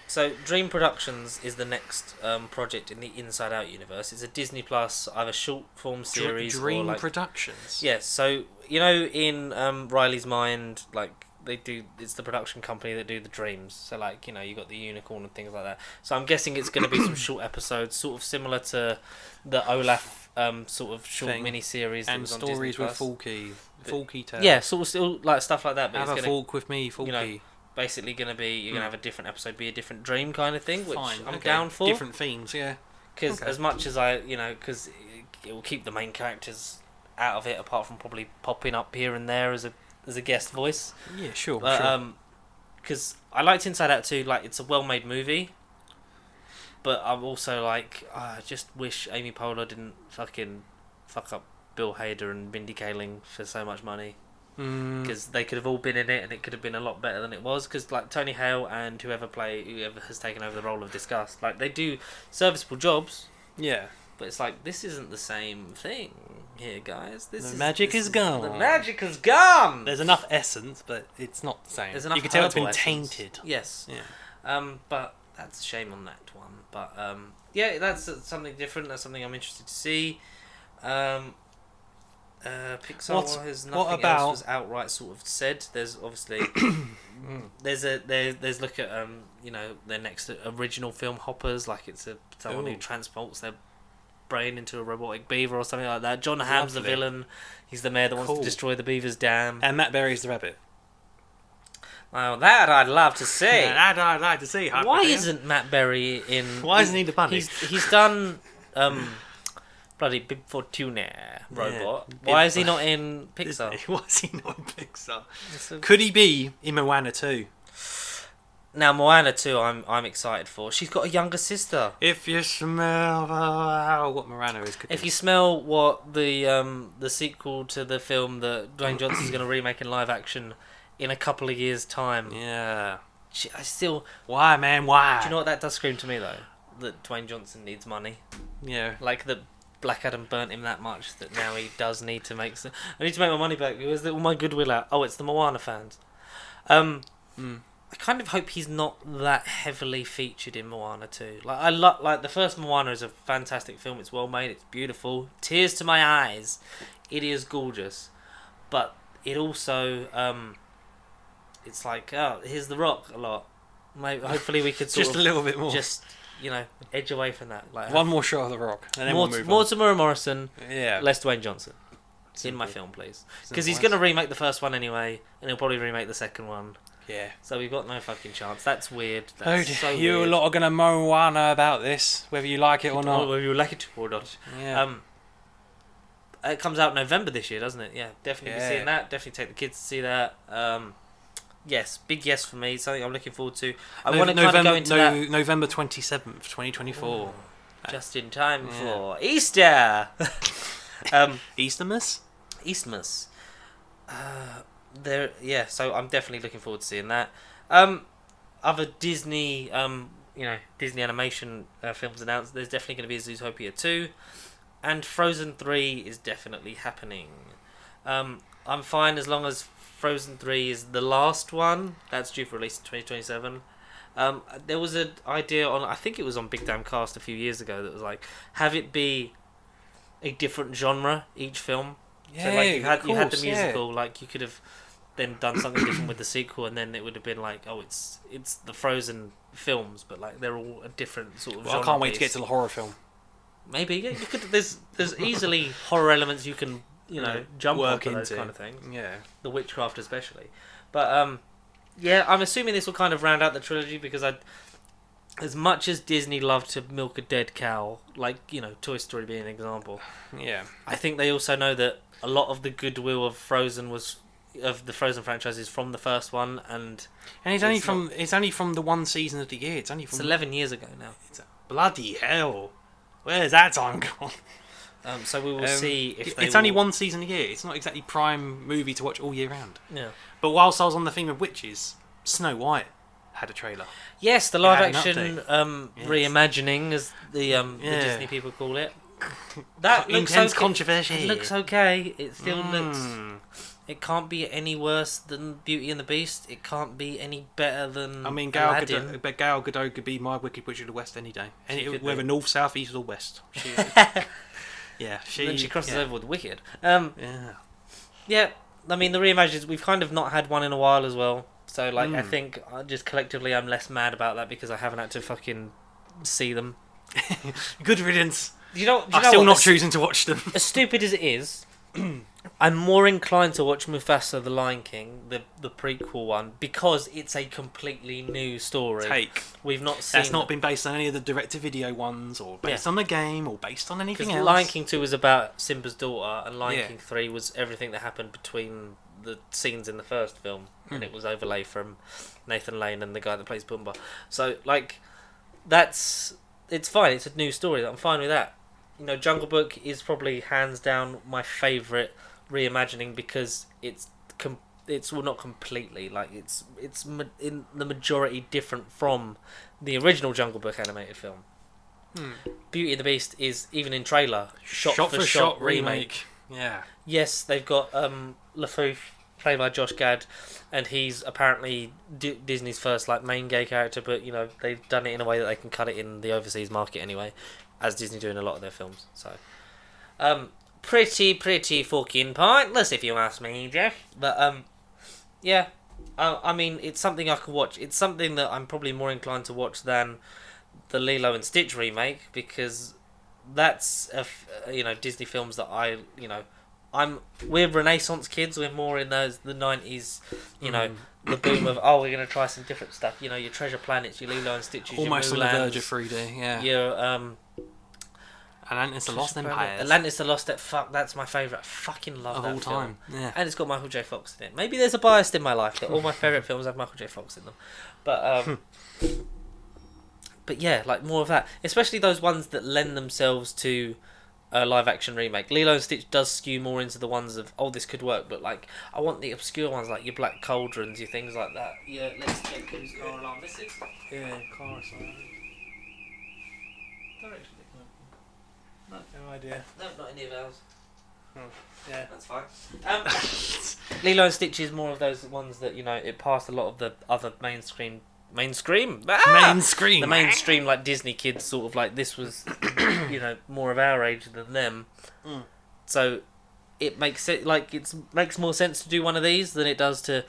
so Dream Productions is the next project in the Inside Out universe. It's a Disney Plus either short form series Dream or like Productions. Yes, so in Riley's mind, like it's the production company that do the dreams. So like you got the unicorn and things like that. So I'm guessing it's going to be some short episodes, sort of similar to the Olaf sort of short mini series and was on stories Disney with Forky tales. Yeah, sort of still like stuff like that. But have it's a fork with me, Forky. Basically going to be you're going to have a different episode, be a different dream kind of thing, which I'm okay. down for. Different themes, yeah. Because as much as because it will keep the main characters out of it, apart from probably popping up here and there as a guest voice. Yeah, sure. Because I liked Inside Out too. Like, it's a well-made movie, but I'm also like, I just wish Amy Poehler didn't fucking fuck up Bill Hader and Mindy Kaling for so much money. Because they could have all been in it, and it could have been a lot better than it was. Because like Tony Hale and whoever has taken over the role of Disgust, like they do serviceable jobs. Yeah. But it's like, this isn't the same thing here, guys. The magic is gone. The magic is gone. There's enough essence, but it's not the same. There's enough. You can tell it's been essence. tainted. Yes. Yeah. But that's a shame on that one. But yeah, that's something different. That's something I'm interested to see. Pixar has nothing else was outright sort of said. There's obviously there's look at their next original film Hoppers, like it's someone who transports their brain into a robotic beaver or something like that. John Hamm's the villain. He's the mayor that wants to destroy the beaver's dam. And Matt Berry's the rabbit. Well, that I'd love to see. That I'd like to see. Why isn't Matt Berry in? Why isn't he the bunny? He's done bloody Big Fortuna robot. Why is he not in Pixar? Why is he not in Pixar? Could he be in Moana 2? Now Moana 2, I'm excited for. She's got a younger sister. If you smell what Moana is cooking. If you smell what the sequel to the film that Dwayne Johnson's going to remake in live action in a couple of years' time. Yeah. I still... Why, man? Why? Do you know what that does scream to me, though? That Dwayne Johnson needs money. Yeah. Like that Black Adam burnt him that much that now he does need to make... I need to make my money back. Where's all my goodwill at? Oh, it's the Moana fans. I kind of hope he's not that heavily featured in Moana 2. Like the first Moana is a fantastic film. It's well made. It's beautiful. Tears to my eyes. It is gorgeous, but it also it's like here's the Rock a lot. Maybe, hopefully we could just a little bit more. Just edge away from that. Like one more shot of the Rock, and then more, we'll move more on. to Tamura Morrison. Yeah. Less Dwayne Johnson. In my film, please. Because he's going to remake the first one anyway, and he'll probably remake the second one. Yeah. So we've got no fucking chance. That's weird. You lot are going to Moana about this, whether you like it or not. Whether you like it or not. Yeah. It comes out November this year, doesn't it? Yeah, definitely be seeing that. Definitely take the kids to see that. Yes, big yes for me. Something I'm looking forward to. I want to kind of go into that. November 27th, 2024. Ooh, just in time for Easter. Eastermas? Eastmas. So I'm definitely looking forward to seeing that. Other Disney, Disney animation films announced. There's definitely going to be a Zootopia 2, and Frozen 3 is definitely happening. I'm fine as long as Frozen 3 is the last one. That's due for release in 2027. There was an idea I think it was on Big Damn Cast a few years ago that was like, have it be a different genre each film. Yeah, so like you had the musical, like you could have then done something different with the sequel, and then it would have been like, oh, it's the Frozen films, but like they're all a different sort of genre. I can't wait to get to the horror film. Maybe you could. There's easily horror elements you can jump work onto into those kind of things. Yeah, the witchcraft especially, but I'm assuming this will kind of round out the trilogy because as much as Disney loved to milk a dead cow, like, Toy Story being an example. Yeah. I think they also know that a lot of the goodwill of the Frozen franchise is from the first one, and it's only from the one season of the year. It's 11 years ago now. Bloody hell. Where's that time gone? So we will see if it's only one season a year. It's not exactly prime movie to watch all year round. Yeah. But whilst I was on the theme of witches, Snow White had a trailer. Yes, the live action reimagining, as the Disney people call it. That looks intense controversy. It looks okay. It still looks. It can't be any worse than Beauty and the Beast. It can't be any better than. I mean, Gal Gadot could be my Wicked Witch of the West any day. Whether north, south, east, or west. Yeah, then she crosses over with Wicked. Yeah. I mean, the reimaginings, we've kind of not had one in a while as well. So, like, I think just collectively I'm less mad about that because I haven't had to fucking see them. Good riddance. I'm still not choosing to watch them. As stupid as it is, I'm more inclined to watch Mufasa the Lion King, the prequel one, because it's a completely new story. We've not seen... That's not been based on any of the direct-to-video ones, or based on the game, or based on anything else. Lion King 2 was about Simba's daughter, and Lion King 3 was everything that happened between the scenes in the first film, and it was overlay from Nathan Lane and the guy that plays Pumbaa. So, like, it's fine. It's a new story. I'm fine with that. Jungle Book is probably hands down my favourite reimagining because it's well, not completely, like it's in the majority different from the original Jungle Book animated film. Beauty and the Beast is, even in trailer, shot for shot remake. Yeah. Yes, they've got LaFouf, played by Josh Gad, and he's apparently Disney's first main gay character, but they've done it in a way that they can cut it in the overseas market anyway, as Disney do in a lot of their films. So pretty fucking pointless if you ask me, Jeff. But yeah. I mean, it's something I could watch. It's something that I'm probably more inclined to watch than the Lilo and Stitch remake, because that's Disney films that we're Renaissance kids. We're more in the 90s, the boom of we're gonna try some different stuff. Your Treasure Planets, your Lilo and Stitches, almost your on the Mulans, verge of 3D. Yeah. Your Atlantis: The Lost Empire. Atlantis: The Lost that's my favourite. I fucking love of that all film. time. Yeah. And it's got Michael J. Fox in it. Maybe there's a bias in my life that all my favourite films have Michael J. Fox in them. But but yeah, like more of that. Especially those ones that lend themselves to a live action remake. Lilo and Stitch does skew more into the ones of, this could work, but like I want the obscure ones like your Black Cauldrons, your things like that. Yeah, let's check whose car alarm this is. Yeah, car alarm. Direction. No idea. No, not any of ours. Yeah, that's fine. Lilo and Stitch is more of those ones that it passed a lot of the other mainstream, the mainstream like Disney kids sort of like this was, more of our age than them. So it makes it like makes more sense to do one of these than it does to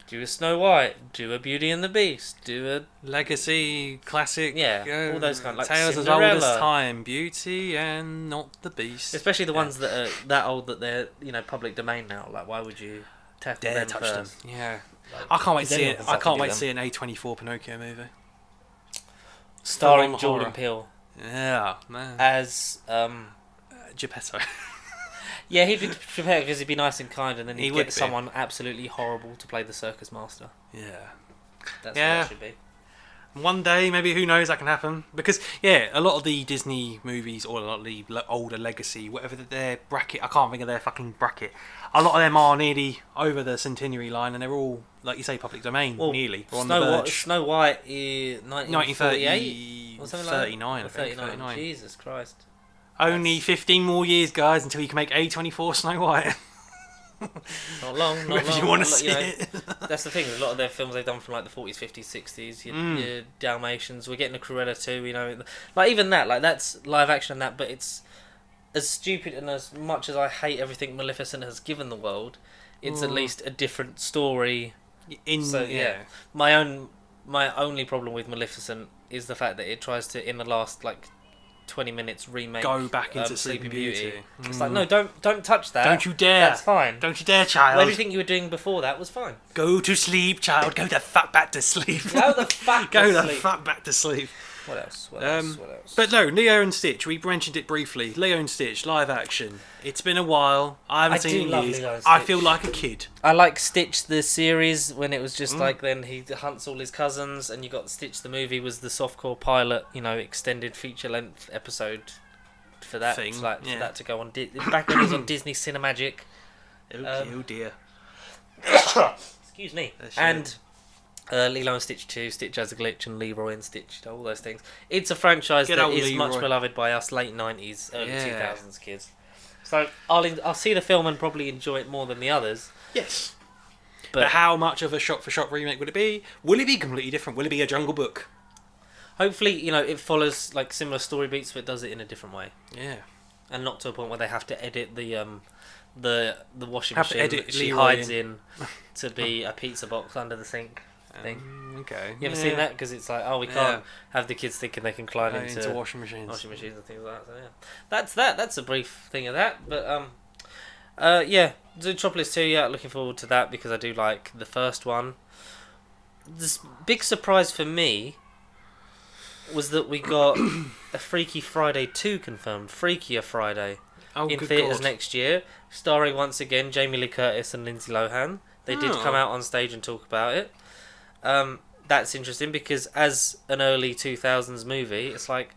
do a Snow White, do a Beauty and the Beast, do a legacy classic. All those kind of like tales Cinderella. as old as time, Beauty and not the Beast. Especially the ones that are that old that they're public domain now. Like why would you tackle them touch first? them? Yeah, like, I can't wait to see it. I can't wait to see an A24 Pinocchio movie starring Jordan Peele. Yeah, man. As Geppetto. Yeah, he'd be prepared because he'd be nice and kind, and then he'd would get someone absolutely horrible to play the circus master. Yeah. That's what it should be. One day, maybe, who knows, that can happen. Because, a lot of the Disney movies, or a lot of the older legacy, whatever their bracket, I can't think of their fucking bracket, a lot of them are nearly over the centenary line, and they're all, like you say, public domain, nearly. Or on the verge. Snow White is 1938? Or something 39, like that? 39. Jesus Christ. Only 15 more years, guys, until you can make A24 Snow White. Not long. If you want to see it. That's the thing. A lot of their films they've done from like the 40s, 50s, 60s. Your Dalmatians. We're getting a Cruella too. Like even that. Like that's live action and that. But it's as stupid and as much as I hate everything Maleficent has given the world. It's at least a different story. My only problem with Maleficent is the fact that it tries to, in the last 20 minutes, remake go back into Sleeping Beauty. It's like, no, don't touch that. Don't you dare. That's fine. Don't you dare, child. Everything you were doing before that was fine. Go to sleep, child. Go the fuck back to sleep. Go the fuck back to sleep. What else? But no, Leo and Stitch. We mentioned it briefly. Leo and Stitch, live action. It's been a while. I haven't seen it in years. I feel like a kid. I like Stitch the series when it was just then he hunts all his cousins, and you got Stitch the movie was the softcore pilot, extended feature length episode for that thing. For that to go on back when it was on Disney Cinemagic. Oh dear. Excuse me. And Lilo and Stitch 2, Stitch has a glitch, and Leroy and Stitch, all those things. It's a franchise that is much beloved by us late 90s, early 2000s kids. So I'll see the film and probably enjoy it more than the others. Yes. But how much of a shot-for-shot remake would it be? Will it be completely different? Will it be a Jungle Book? Hopefully, it follows similar story beats, but it does it in a different way. Yeah. And not to a point where they have to edit the washing have machine to edit that she hides in to be a pizza box under the sink. Thing. Okay. You ever seen that? Because it's like, we can't have the kids thinking they can climb into washing machines and things like that. So that's that. That's a brief thing of that. But Zootropolis 2. Looking forward to that because I do like the first one. This big surprise for me was that we got a Freaky Friday 2 confirmed. Freakier Friday in theatres next year, starring once again Jamie Lee Curtis and Lindsay Lohan. They did come out on stage and talk about it. That's interesting because as an early 2000s movie, it's like,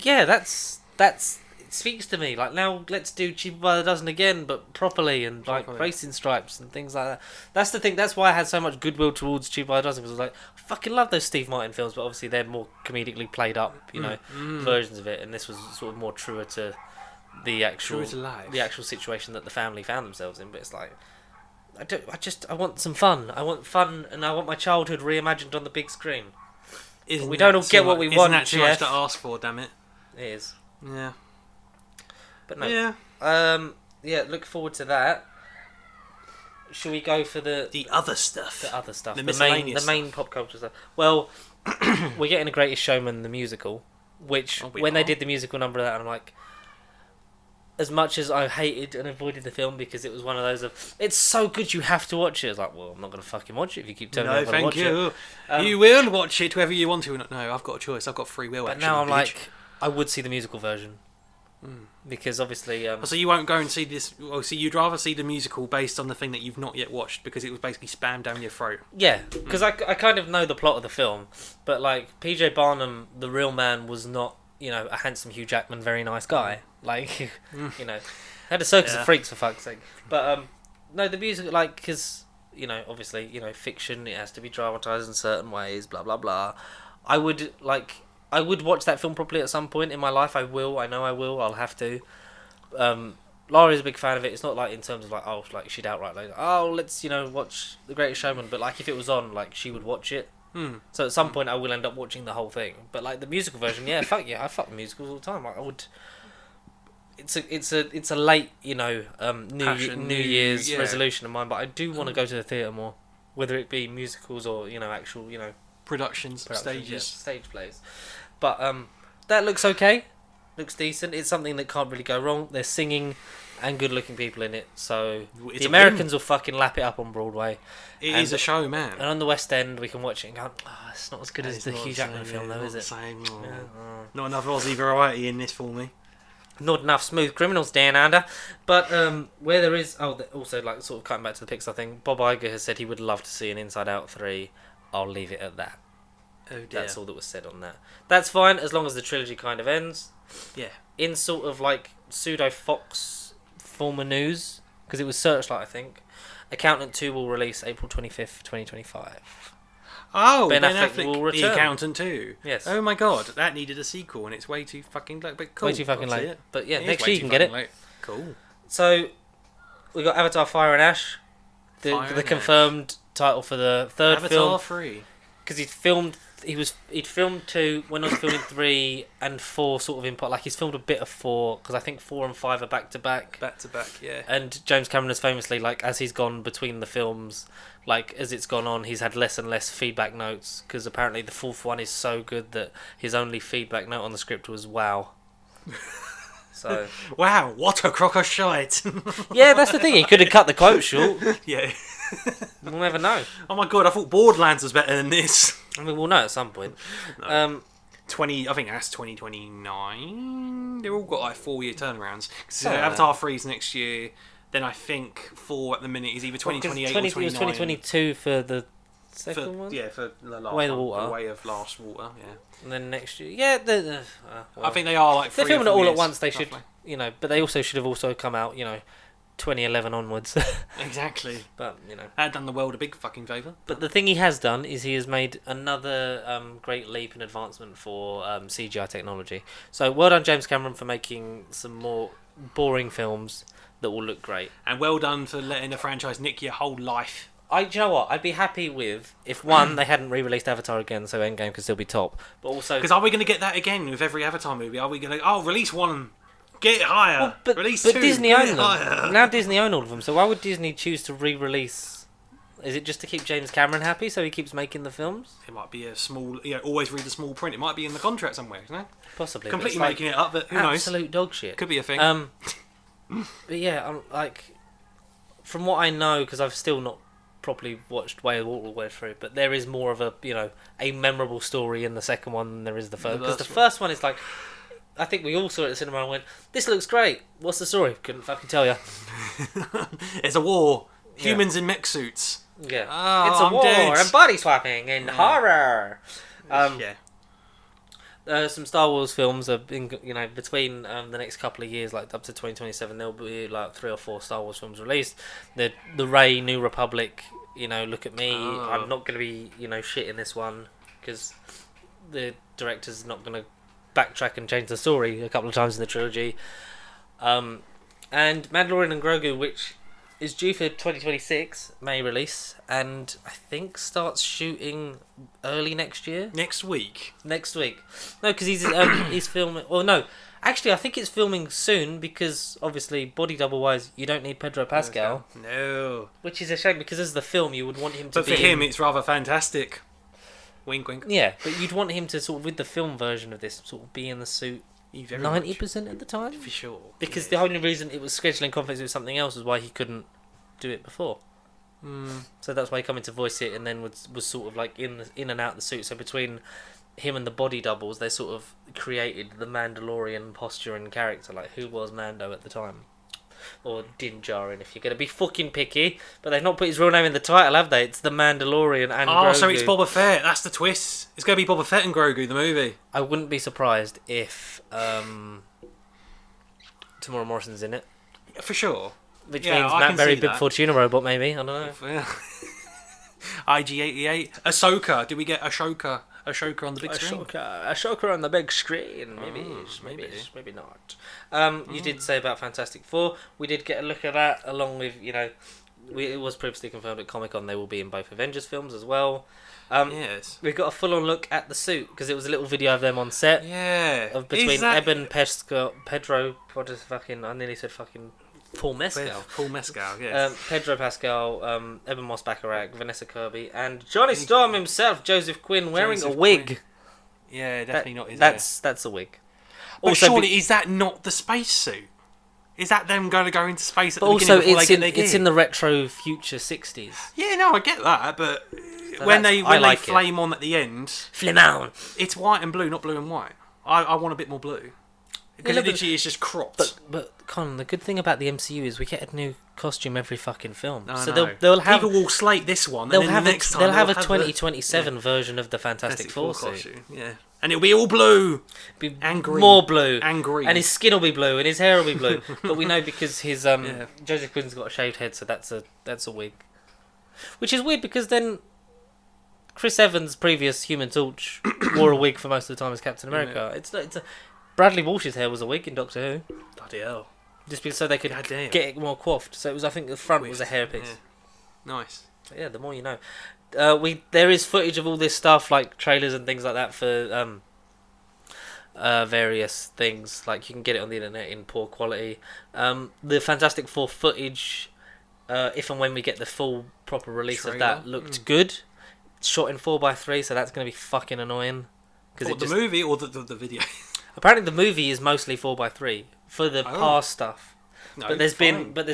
that's it speaks to me. Like now, let's do Cheaper by the Dozen again, but properly and racing stripes and things like that. That's the thing. That's why I had so much goodwill towards Cheaper by the Dozen because I was like, I fucking love those Steve Martin films, but obviously they're more comedically played up, versions of it, and this was sort of more truer to the actual situation that the family found themselves in. But it's like, I want some fun. I want fun, and I want my childhood reimagined on the big screen. We don't all get what we want. Isn't that too much to ask for? Damn it! It is. Yeah. But no. Yeah. Yeah, look forward to that. Shall we go for the other stuff? The other stuff. The The main miscellaneous pop culture stuff. Well, we're getting a Greatest Showman the musical, which when they did the musical number of that, I'm like, as much as I hated and avoided the film because it was one of those of it's so good you have to watch it. It's like, well, I'm not going to fucking watch it if you keep telling me I've got to watch it. You will watch it whether you want to or not. No, I've got a choice. I've got free will. But now I'm like, I would see the musical version because obviously. So you won't go and see this. Well, so you'd rather see the musical based on the thing that you've not yet watched because it was basically spammed down your throat. Yeah, because I kind of know the plot of the film, but like PJ Barnum, the real man, was not a handsome Hugh Jackman, very nice guy. Like had a circus of freaks for fuck's sake. But no, the music because obviously fiction, it has to be dramatized in certain ways. Blah blah blah. I would watch that film properly at some point in my life. I know I will. I'll have to. Laura's a big fan of it. It's not like in terms of like she'd outright like, oh, let's watch The Greatest Showman. But like if it was on, like she would watch it. So at some point I will end up watching the whole thing. But like the musical version, I fuck musicals all the time. Like, I would. It's a late New Year's resolution of mine, but I do want to go to the theatre more, whether it be musicals or actual productions, stages, stage plays. But that looks okay, looks decent. It's something that can't really go wrong. There's singing and good-looking people in it, so the Americans will fucking lap it up on Broadway. It is a show, man. And on the West End, we can watch it and go, it's not as good as the Hugh Jackman film, though, is it? Not enough Aussie variety in this for me. Not enough smooth criminals down under. But where there is... also, like, sort of cutting back to the Pixar thing, Bob Iger has said he would love to see an Inside Out 3. I'll leave it at that. Oh, dear. That's all that was said on that. That's fine, as long as the trilogy kind of ends. Yeah. In sort of, like, pseudo-Fox former news, because it was Searchlight, I think, Accountant 2 will release April 25th, 2025. Oh, Ben Affleck will return. The Accountant 2. Yes. Oh my god, that needed a sequel and it's way too fucking late. But cool. Way too fucking late. It. But yeah, next year you can get it. Late. Cool. So, we got Avatar Fire and Ash. The confirmed title for the third film. Avatar 3. Because he'd filmed 2 when I was filming 3 and 4 sort of in part. Like he's filmed a bit of 4 because I think 4 and 5 are back to back. Back to back, yeah. And James Cameron has famously, like, as he's gone between the films, like as it's gone on, he's had less and less feedback notes because apparently the 4th one is so good that his only feedback note on the script was "wow." So wow, what a crock of shite. Yeah, that's the thing. He could have cut the quote short. Yeah. We'll never know. Oh my god, I thought Borderlands was better than this. I mean, we'll know at some point. No. I think that's 2029. They've all got like 4-year turnarounds. So Avatar 3's next year. Then I think 4 at the minute is either 2028 or 2029. It was 2022 for the second one. Yeah, for the last Way of the Water. The Way of Last Water. Yeah. And then next year, yeah. I think they are like. They're filming it all at once. They roughly. should, but they also should have also come out, 2011 onwards. Exactly. But that done the world a big fucking favour. But the thing he has done is he has made another great leap in advancement for CGI technology. So well done, James Cameron, for making some more boring films that will look great. And well done for letting the franchise nick your whole life. Do you know what? I'd be happy with if one they hadn't re-released Avatar again, so Endgame could still be top. But also, because are we going to get that again with every Avatar movie? Are we going to release one? Get it higher. Well, but release but 2. Disney get own it them. Higher. Now Disney own all of them. So why would Disney choose to re-release? Is it just to keep James Cameron happy, so he keeps making the films? It might be a small. Always read the small print. It might be in the contract somewhere, isn't it? Possibly. Completely making it up, but who knows? Absolute dog shit. Could be a thing. But yeah, I'm like, from what I know, because I've still not properly watched Way of the Water all the way through, but there is more of a a memorable story in the second one than there is the first. Because the first one is like, I think we all saw it at the cinema and went, "This looks great. What's the story?" Couldn't fucking tell you. It's a war. Humans in mech suits. Yeah, it's a war dead. and body swapping and horror. Yeah. Some Star Wars films are between the next couple of years, like up to 2027, there'll be like 3 or 4 Star Wars films released. The Rey New Republic, look at me. I'm not going to be shit in this one because the director's not going to backtrack and change the story a couple of times in the trilogy. And Mandalorian and Grogu, which is due for 2026, May release, and I think starts shooting early next year. Next week. No, because he's filming. Well, no, Actually, I think it's filming soon because obviously body double wise, you don't need Pedro Pascal. No. Which is a shame because as the film, you would want him to. But for him, it's rather fantastic. Wink, wink. Yeah, but you'd want him to sort of with the film version of this sort of be in the suit 90% of the time. For sure. Because the only reason it was scheduling conflicts with something else was why he couldn't do it before. So that's why he come in to voice it, and then was sort of like in and out the suit. So between him and the body doubles, they sort of created the Mandalorian posture and character, like who was Mando at the time, or Din Djarin if you're gonna be fucking picky. But they've not put his real name in the title, have they? It's the Mandalorian and Grogu. So it's Boba Fett. That's the twist. It's gonna be Boba Fett and Grogu, the movie. I wouldn't be surprised if Tamora Morrison's in it. For sure. Which means Matt Berry, Big Fortuna robot, maybe. I don't know. IG-88. Ahsoka. Did we get Ahsoka on the big screen? Ahsoka on the big screen. Maybe not. You did say about Fantastic Four. We did get a look at that, along with, it was previously confirmed at Comic-Con they will be in both Avengers films as well. Yes. We got a full-on look at the suit, because it was a little video of them on set. Yeah. Between Eben Pedro, what is fucking, I nearly said fucking Paul Mescal. Paul Mescal, yes. Pedro Pascal, Eben Moss-Bacharach, Vanessa Kirby, and Johnny Storm himself, Joseph Quinn, wearing a wig. Quinn. Yeah, definitely not his That's a wig. But also, surely, is that not the spacesuit? Is that them going to go into space at the beginning before they get their gear? It's in the retro future 60s. Yeah, no, I get that, but so when they flame on at the end... Flame on! It's white and blue, not blue and white. I want a bit more blue. Because it literally is just cropped. But Con, the good thing about the MCU is we get a new costume every fucking film. No, so they'll have people will slate this one. They'll and have the next time they'll have a 2027 version of the Fantastic Four suit. Costume. Yeah, and it'll be all blue, and green, more blue, and green, and his skin will be blue, and his hair will be blue. But we know because his Joseph Quinn's got a shaved head, so that's a wig. Which is weird because then Chris Evans' previous Human Torch wore a wig for most of the time as Captain America. Yeah. Bradley Walsh's hair was a wig in Doctor Who. Bloody hell. Just because so they could get it more coiffed. So it was, I think the front was a hairpiece. Yeah. Nice. So yeah, the more you know. There is footage of all this stuff, like trailers and things like that for various things. Like you can get it on the internet in poor quality. The Fantastic Four footage, if and when we get the full proper release of that, looked good. It's shot in 4:3, so that's going to be fucking annoying. The movie or the video? Apparently, the movie is mostly 4:3 for the past stuff. No, but there's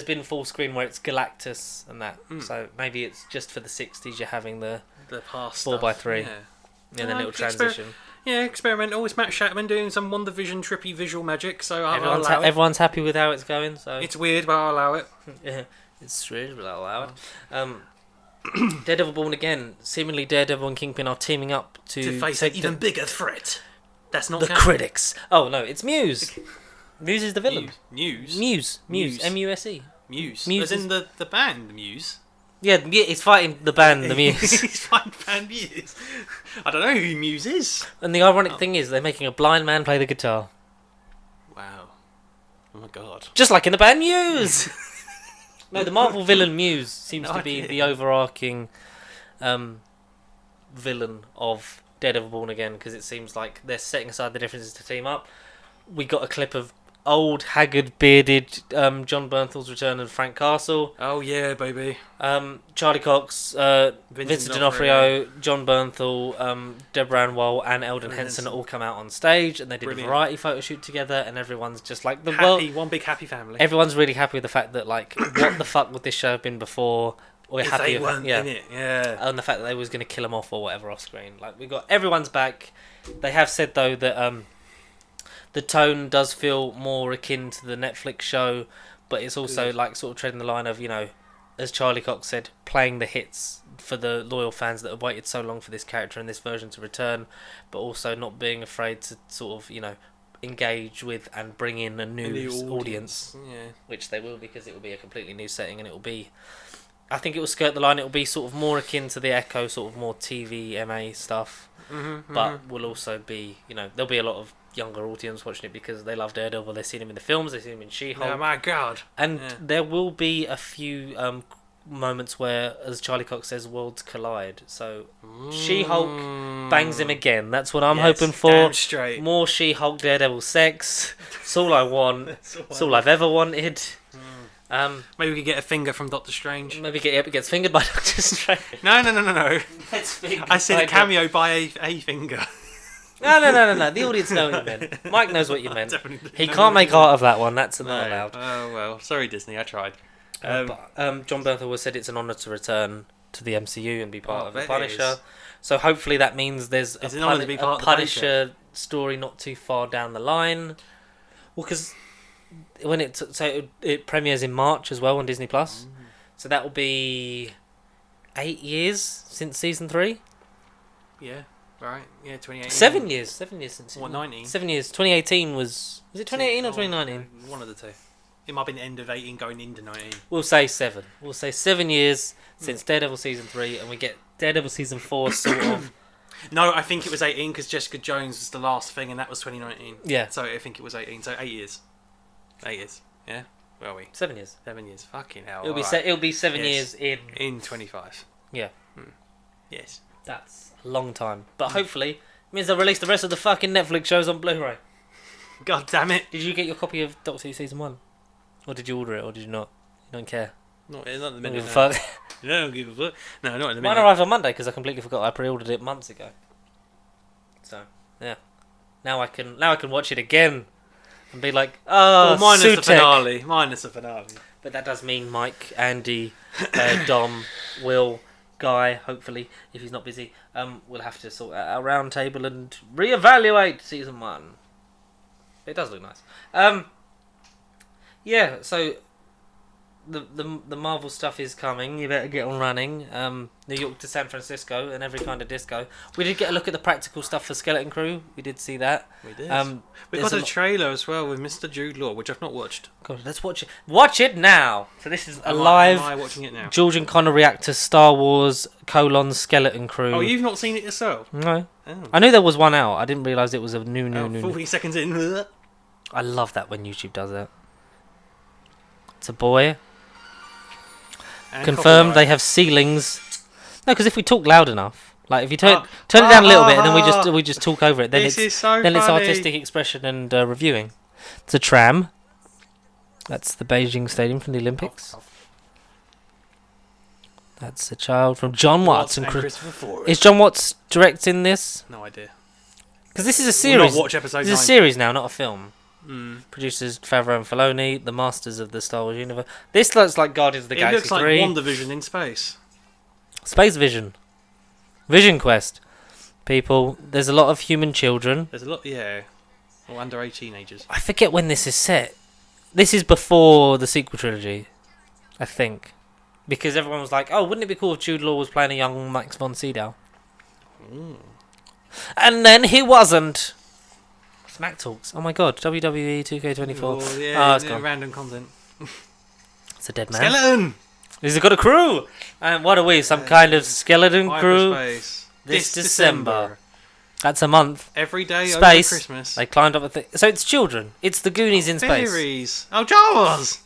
been full screen where it's Galactus and that. So maybe it's just for the 60s. You're having the past 4:3. Yeah, the little transition. Experimental. It's Matt Shatman doing some WandaVision trippy visual magic. So everyone's happy with how it's going. So it's weird, but I'll allow it. Yeah, it's strange, but I'll allow it. Daredevil Born Again. Seemingly, Daredevil and Kingpin are teaming up to face an even bigger threat. That's not the critics. Oh no, it's Muse. Muse is the villain. Muse. M-U-S-E. Muse. As in the band Muse. Yeah, it's fighting the band the Muse. He's fighting band Muse. I don't know who Muse is. And the ironic thing is, they're making a blind man play the guitar. Wow. Oh my god. Just like in the band Muse. No, the Marvel villain Muse seems to be the overarching villain of Daredevil Born Again, because it seems like they're setting aside the differences to team up. We got a clip of old, haggard, bearded John Bernthal's return and Frank Castle. Oh yeah, baby. Charlie Cox, Vincent D'Onofrio, John Bernthal, Deborah Ann Woll, and Eldon Henson all come out on stage, and they did a variety photo shoot together, and everyone's just like one big happy family. Everyone's really happy with the fact that, like, what the fuck would this show have been before? We're happy they weren't in it, and the fact that they was going to kill them off or whatever off screen. Like, we got everyone's back. They have said though that the tone does feel more akin to the Netflix show, but it's also like sort of treading the line of, you know, as Charlie Cox said, playing the hits for the loyal fans that have waited so long for this character and this version to return, but also not being afraid to sort of, you know, engage with and bring in a new audience. Yeah. Which they will, because it will be a completely new setting, and it will be, I think it will skirt the line. It will be sort of more akin to the Echo, sort of more TV, MA stuff, but will also be, you know, there'll be a lot of younger audience watching it because they love Daredevil. They've seen him in the films, they've seen him in She-Hulk. Oh my god! And there will be a few moments where, as Charlie Cox says, worlds collide. So She-Hulk bangs him again. That's what I'm hoping for. Damn straight. More She-Hulk Daredevil sex. It's all I want. It's all I've ever wanted. Maybe we could get a finger from Doctor Strange. Maybe gets fingered by Doctor Strange. No. Gets fingered I said by a cameo by a finger. No. The audience know what you meant. Mike knows what you meant. Definitely. He can't make art of that one. That's not allowed. Oh well, sorry Disney, I tried. John Bernthal has said it's an honour to return to the MCU and be part of the Punisher. So hopefully that means there's It's an honour to be part of the Punisher story not too far down the line. Well, because when it premieres in March as well on Disney Plus, so that will be 8 years since season 3. Yeah. Right. Yeah. 2018. 7 years. 7 years since. What, 19? 7 years. 2018 was it 2018 or 2019? One of the two. It might have been the end of 18 going into 19. We'll say 7. We'll say 7 years since Daredevil season 3, and we get Daredevil season 4 sort of. No, I think it was 18 because Jessica Jones was the last thing, and that was 2019. Yeah. So I think it was 18. So 8 years. 8 years. Yeah. Where are we? 7 years. 7 years. Fucking hell. It'll be 7 Yes. years in 25. Yeah. Yes. That's a long time. But hopefully it means they'll release the rest of the fucking Netflix shows on Blu-ray. God damn it. Did you get your copy of Doctor Who season 1? Or did you order it, or did you not? You don't care. Not in the Don't minute. give a No. fuck. You don't give a fuck. No, not in the Mine minute. arrived on Monday because I completely forgot I pre-ordered it months ago. So yeah, now I can watch it again and be like, oh, Minus the Sutek. finale. Minus the finale. But that does mean Mike, Andy, Dom, Will, Guy, hopefully, if he's not busy, we'll have to sort out our round table and reevaluate season 1. It does look nice. Yeah, so the Marvel stuff is coming. You better get on running. New York to San Francisco and every kind of disco. We did get a look at the practical stuff for Skeleton Crew. We did see that. We did. We there's got a trailer as well with Mr. Jude Law, which I've not watched. God, let's watch it. Watch it now. So this is a Am live I watching it now? George and Connor react to Star Wars : Skeleton Crew. Oh, you've not seen it yourself? No. Oh. I knew there was one out. I didn't realise it was a new. 40 seconds in. I love that when YouTube does that. It's a boy. And Confirmed they copyright. have ceilings. No, because if we talk loud enough, like if you turn it down a little bit and then we just talk over it, then This is it's so then it's funny. artistic expression and reviewing. It's a tram. That's the Beijing Stadium from the Olympics. That's a child from John Watts and Christopher Forrest. Is John Watts directing this? No idea. Because this is a We'll series. not watch episode This is a 9. series now, not a film. Mm. Producers Favreau and Filoni, the masters of the Star Wars universe. This looks like Guardians of the It Galaxy looks like 3. WandaVision in space. Space Vision. Vision Quest. People, there's a lot of human children. There's a lot, yeah. Or underage teenagers. I forget when this is set. This is before the sequel trilogy, I think. Because everyone was like, oh, wouldn't it be cool if Jude Law was playing a young Max von Sydow? And then he wasn't. Smack Talks. Oh my god, WWE 2K24. Oh, yeah, it's gone. random content. It's a dead man. Skeleton! He's got a crew! And what are we, some kind of skeleton crew? Hyperspace. This December. That's a month. Every day Space. over Christmas. They climbed up a thing. So it's children. It's the Goonies in space. Fairies. Oh, Jawas!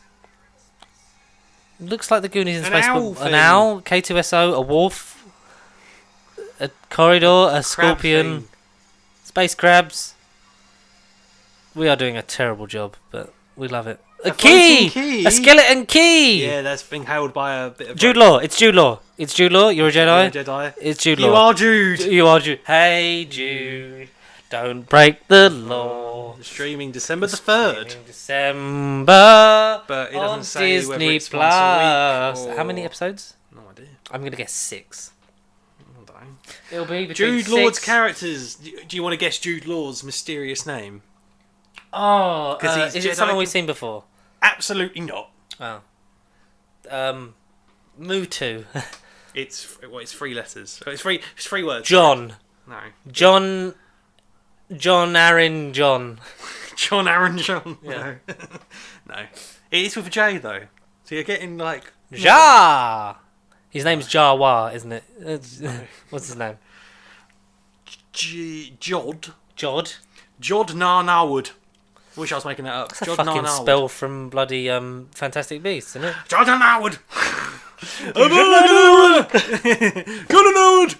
Looks like the Goonies in An space. owl But an thing. owl, K2SO, a wolf, a corridor, a scorpion, thing. space crabs. We are doing a terrible job, but we love it. A floating key! key? A skeleton key! Yeah, that's being held by a bit of... Jude Law. It's Jude Law. It's Jude Law. You're a Jedi. You're a Jedi. It's Jude Law. You are Jude! You are Jude. Hey, Jude. Don't break the law. Streaming December the 3rd. Streaming December. But it on doesn't say whether Disney it's once a Plus. week or... How many episodes? No idea. I'm going to guess 6. Oh, dang. It'll be between Jude Law's 6. characters. Do you want to guess Jude Law's mysterious name? Oh, 'Cause he's is it Jedi- someone we've seen before? Absolutely not. Oh. Mutu. It's 3 letters. It's 3 words. John. No. John Aaron John. John Aaron John. Yeah. No. No. It is with a J though. So you're getting like Ja. His name's Jawa, isn't it? What's his name? Jod. Jod. Jod Narnarwood. Wish I was making that up. That's a Jod fucking Narnarwood. spell from bloody Fantastic Beasts, isn't it? Jod Narnarwood. Gonna know it.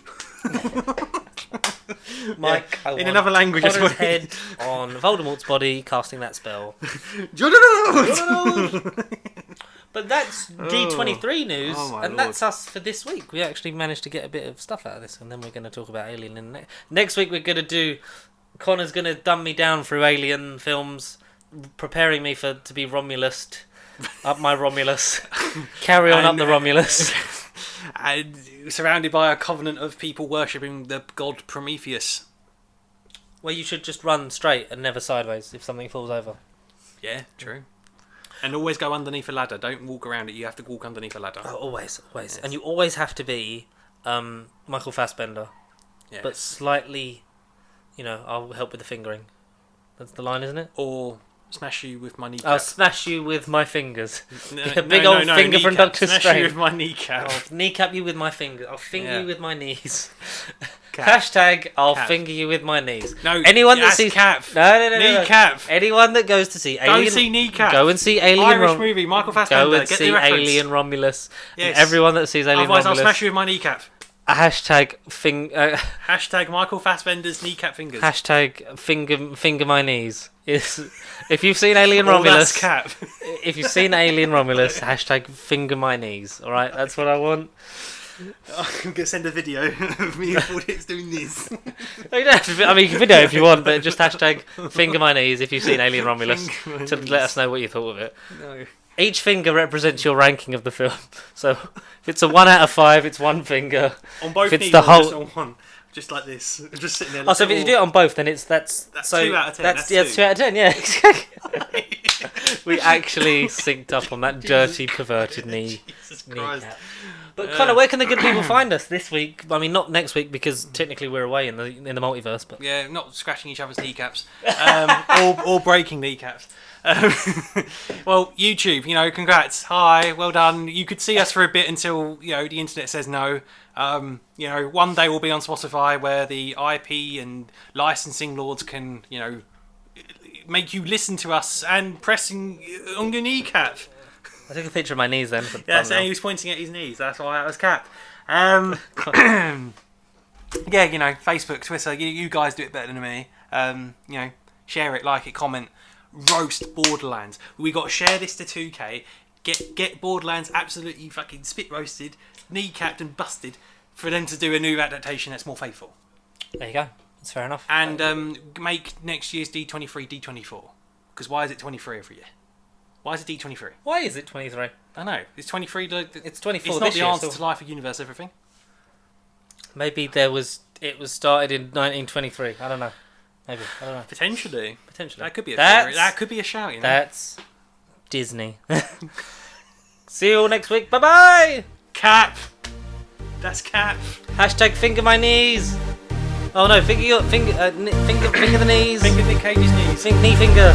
Mike, I In want another language as Connor's well. head on Voldemort's body, casting that spell. But that's D23 news, Oh my and lord. that's us for this week. We actually managed to get a bit of stuff out of this, and then we're going to talk about Alien. And next week we're going to do... Connor's going to dumb me down through Alien films, preparing me to be Romulus. Up my Romulus. Carry on up the Romulus. And surrounded by a covenant of people worshipping the god Prometheus. Well, you should just run straight and never sideways if something falls over. Yeah, true. And always go underneath a ladder. Don't walk around it. You have to walk underneath a ladder. Oh, always. Yes. And you always have to be Michael Fassbender, Yes. but slightly, I'll help with the fingering. That's the line, isn't it? Or smash you with my kneecap. I'll smash you with my fingers. No, A big old finger from kneecap. Dr. Smash Strange. you with my kneecap. I'll kneecap you with my fingers. I'll finger Yeah. you with my knees. Cap. Hashtag I'll Cap. finger you with my knees. No, Anyone that that's sees cap. No. Kneecap. Anyone that goes to see Go Alien, see kneecap. go and see Alien. Irish movie. Michael Fassbender. Go and Get see the reference. Alien Romulus. Yes. And everyone that sees Alien Otherwise, Romulus. I'll smash you with my kneecap. Hashtag Hashtag Michael Fassbender's kneecap fingers. hashtag finger my knees. If you've seen Alien All Romulus, that's cap. if you've seen Alien Romulus, hashtag finger my knees. All right, that's what I want. I'm gonna send a video of me and Audits doing this. You don't have to, I mean, you can video if you want, but just hashtag finger my knees if you've seen Alien Romulus Finger my to knees. let us know what you thought of it. No. Each finger represents your ranking of the film. So if it's a 1 out of 5, it's one finger. On both If it's knees, the or just whole- on one, just like this, just sitting there. Oh, so if you do it on both, then that's so 2 out of 10, That's, that's yeah, 2. 2 out of 10. Yeah. We actually synced up on that dirty, perverted knee. Jesus Christ. Kneecap. But Connor, where can the good people find us this week? I mean, not next week because technically we're away in the multiverse. But Yeah, not scratching each other's kneecaps, or breaking kneecaps. Well, YouTube, congrats. Hi, well done. You could see us for a bit until the internet says no. One day we'll be on Spotify where the IP and licensing lords can, make you listen to us and pressing on your kneecap. I took a picture of my knees then. For the Yeah, so thumbnail. he was pointing at his knees. That's why that was cap. Yeah, Facebook, Twitter. You guys do it better than me. Share it, like it, comment. Roast Borderlands. We got to share this to 2K. Get Borderlands absolutely fucking spit roasted, kneecapped and busted for them to do a new adaptation that's more faithful. There you go. That's fair enough. And make next year's D23 D24. Because why is it 23 every year? Why is it D23? Why is it 23? I know. It's 23. It's 24 It's not this the year. answer So to life, universe, everything. maybe it was started in 1923. I don't know. Maybe. I don't know. Potentially. Potentially. That could be a That's- theory. That could be a shout, That's Disney. See you all next week. Bye bye. Cap. That's cap. Hashtag finger my knees. Oh no, finger the knees. Finger Nick Cage's knees. Knee finger.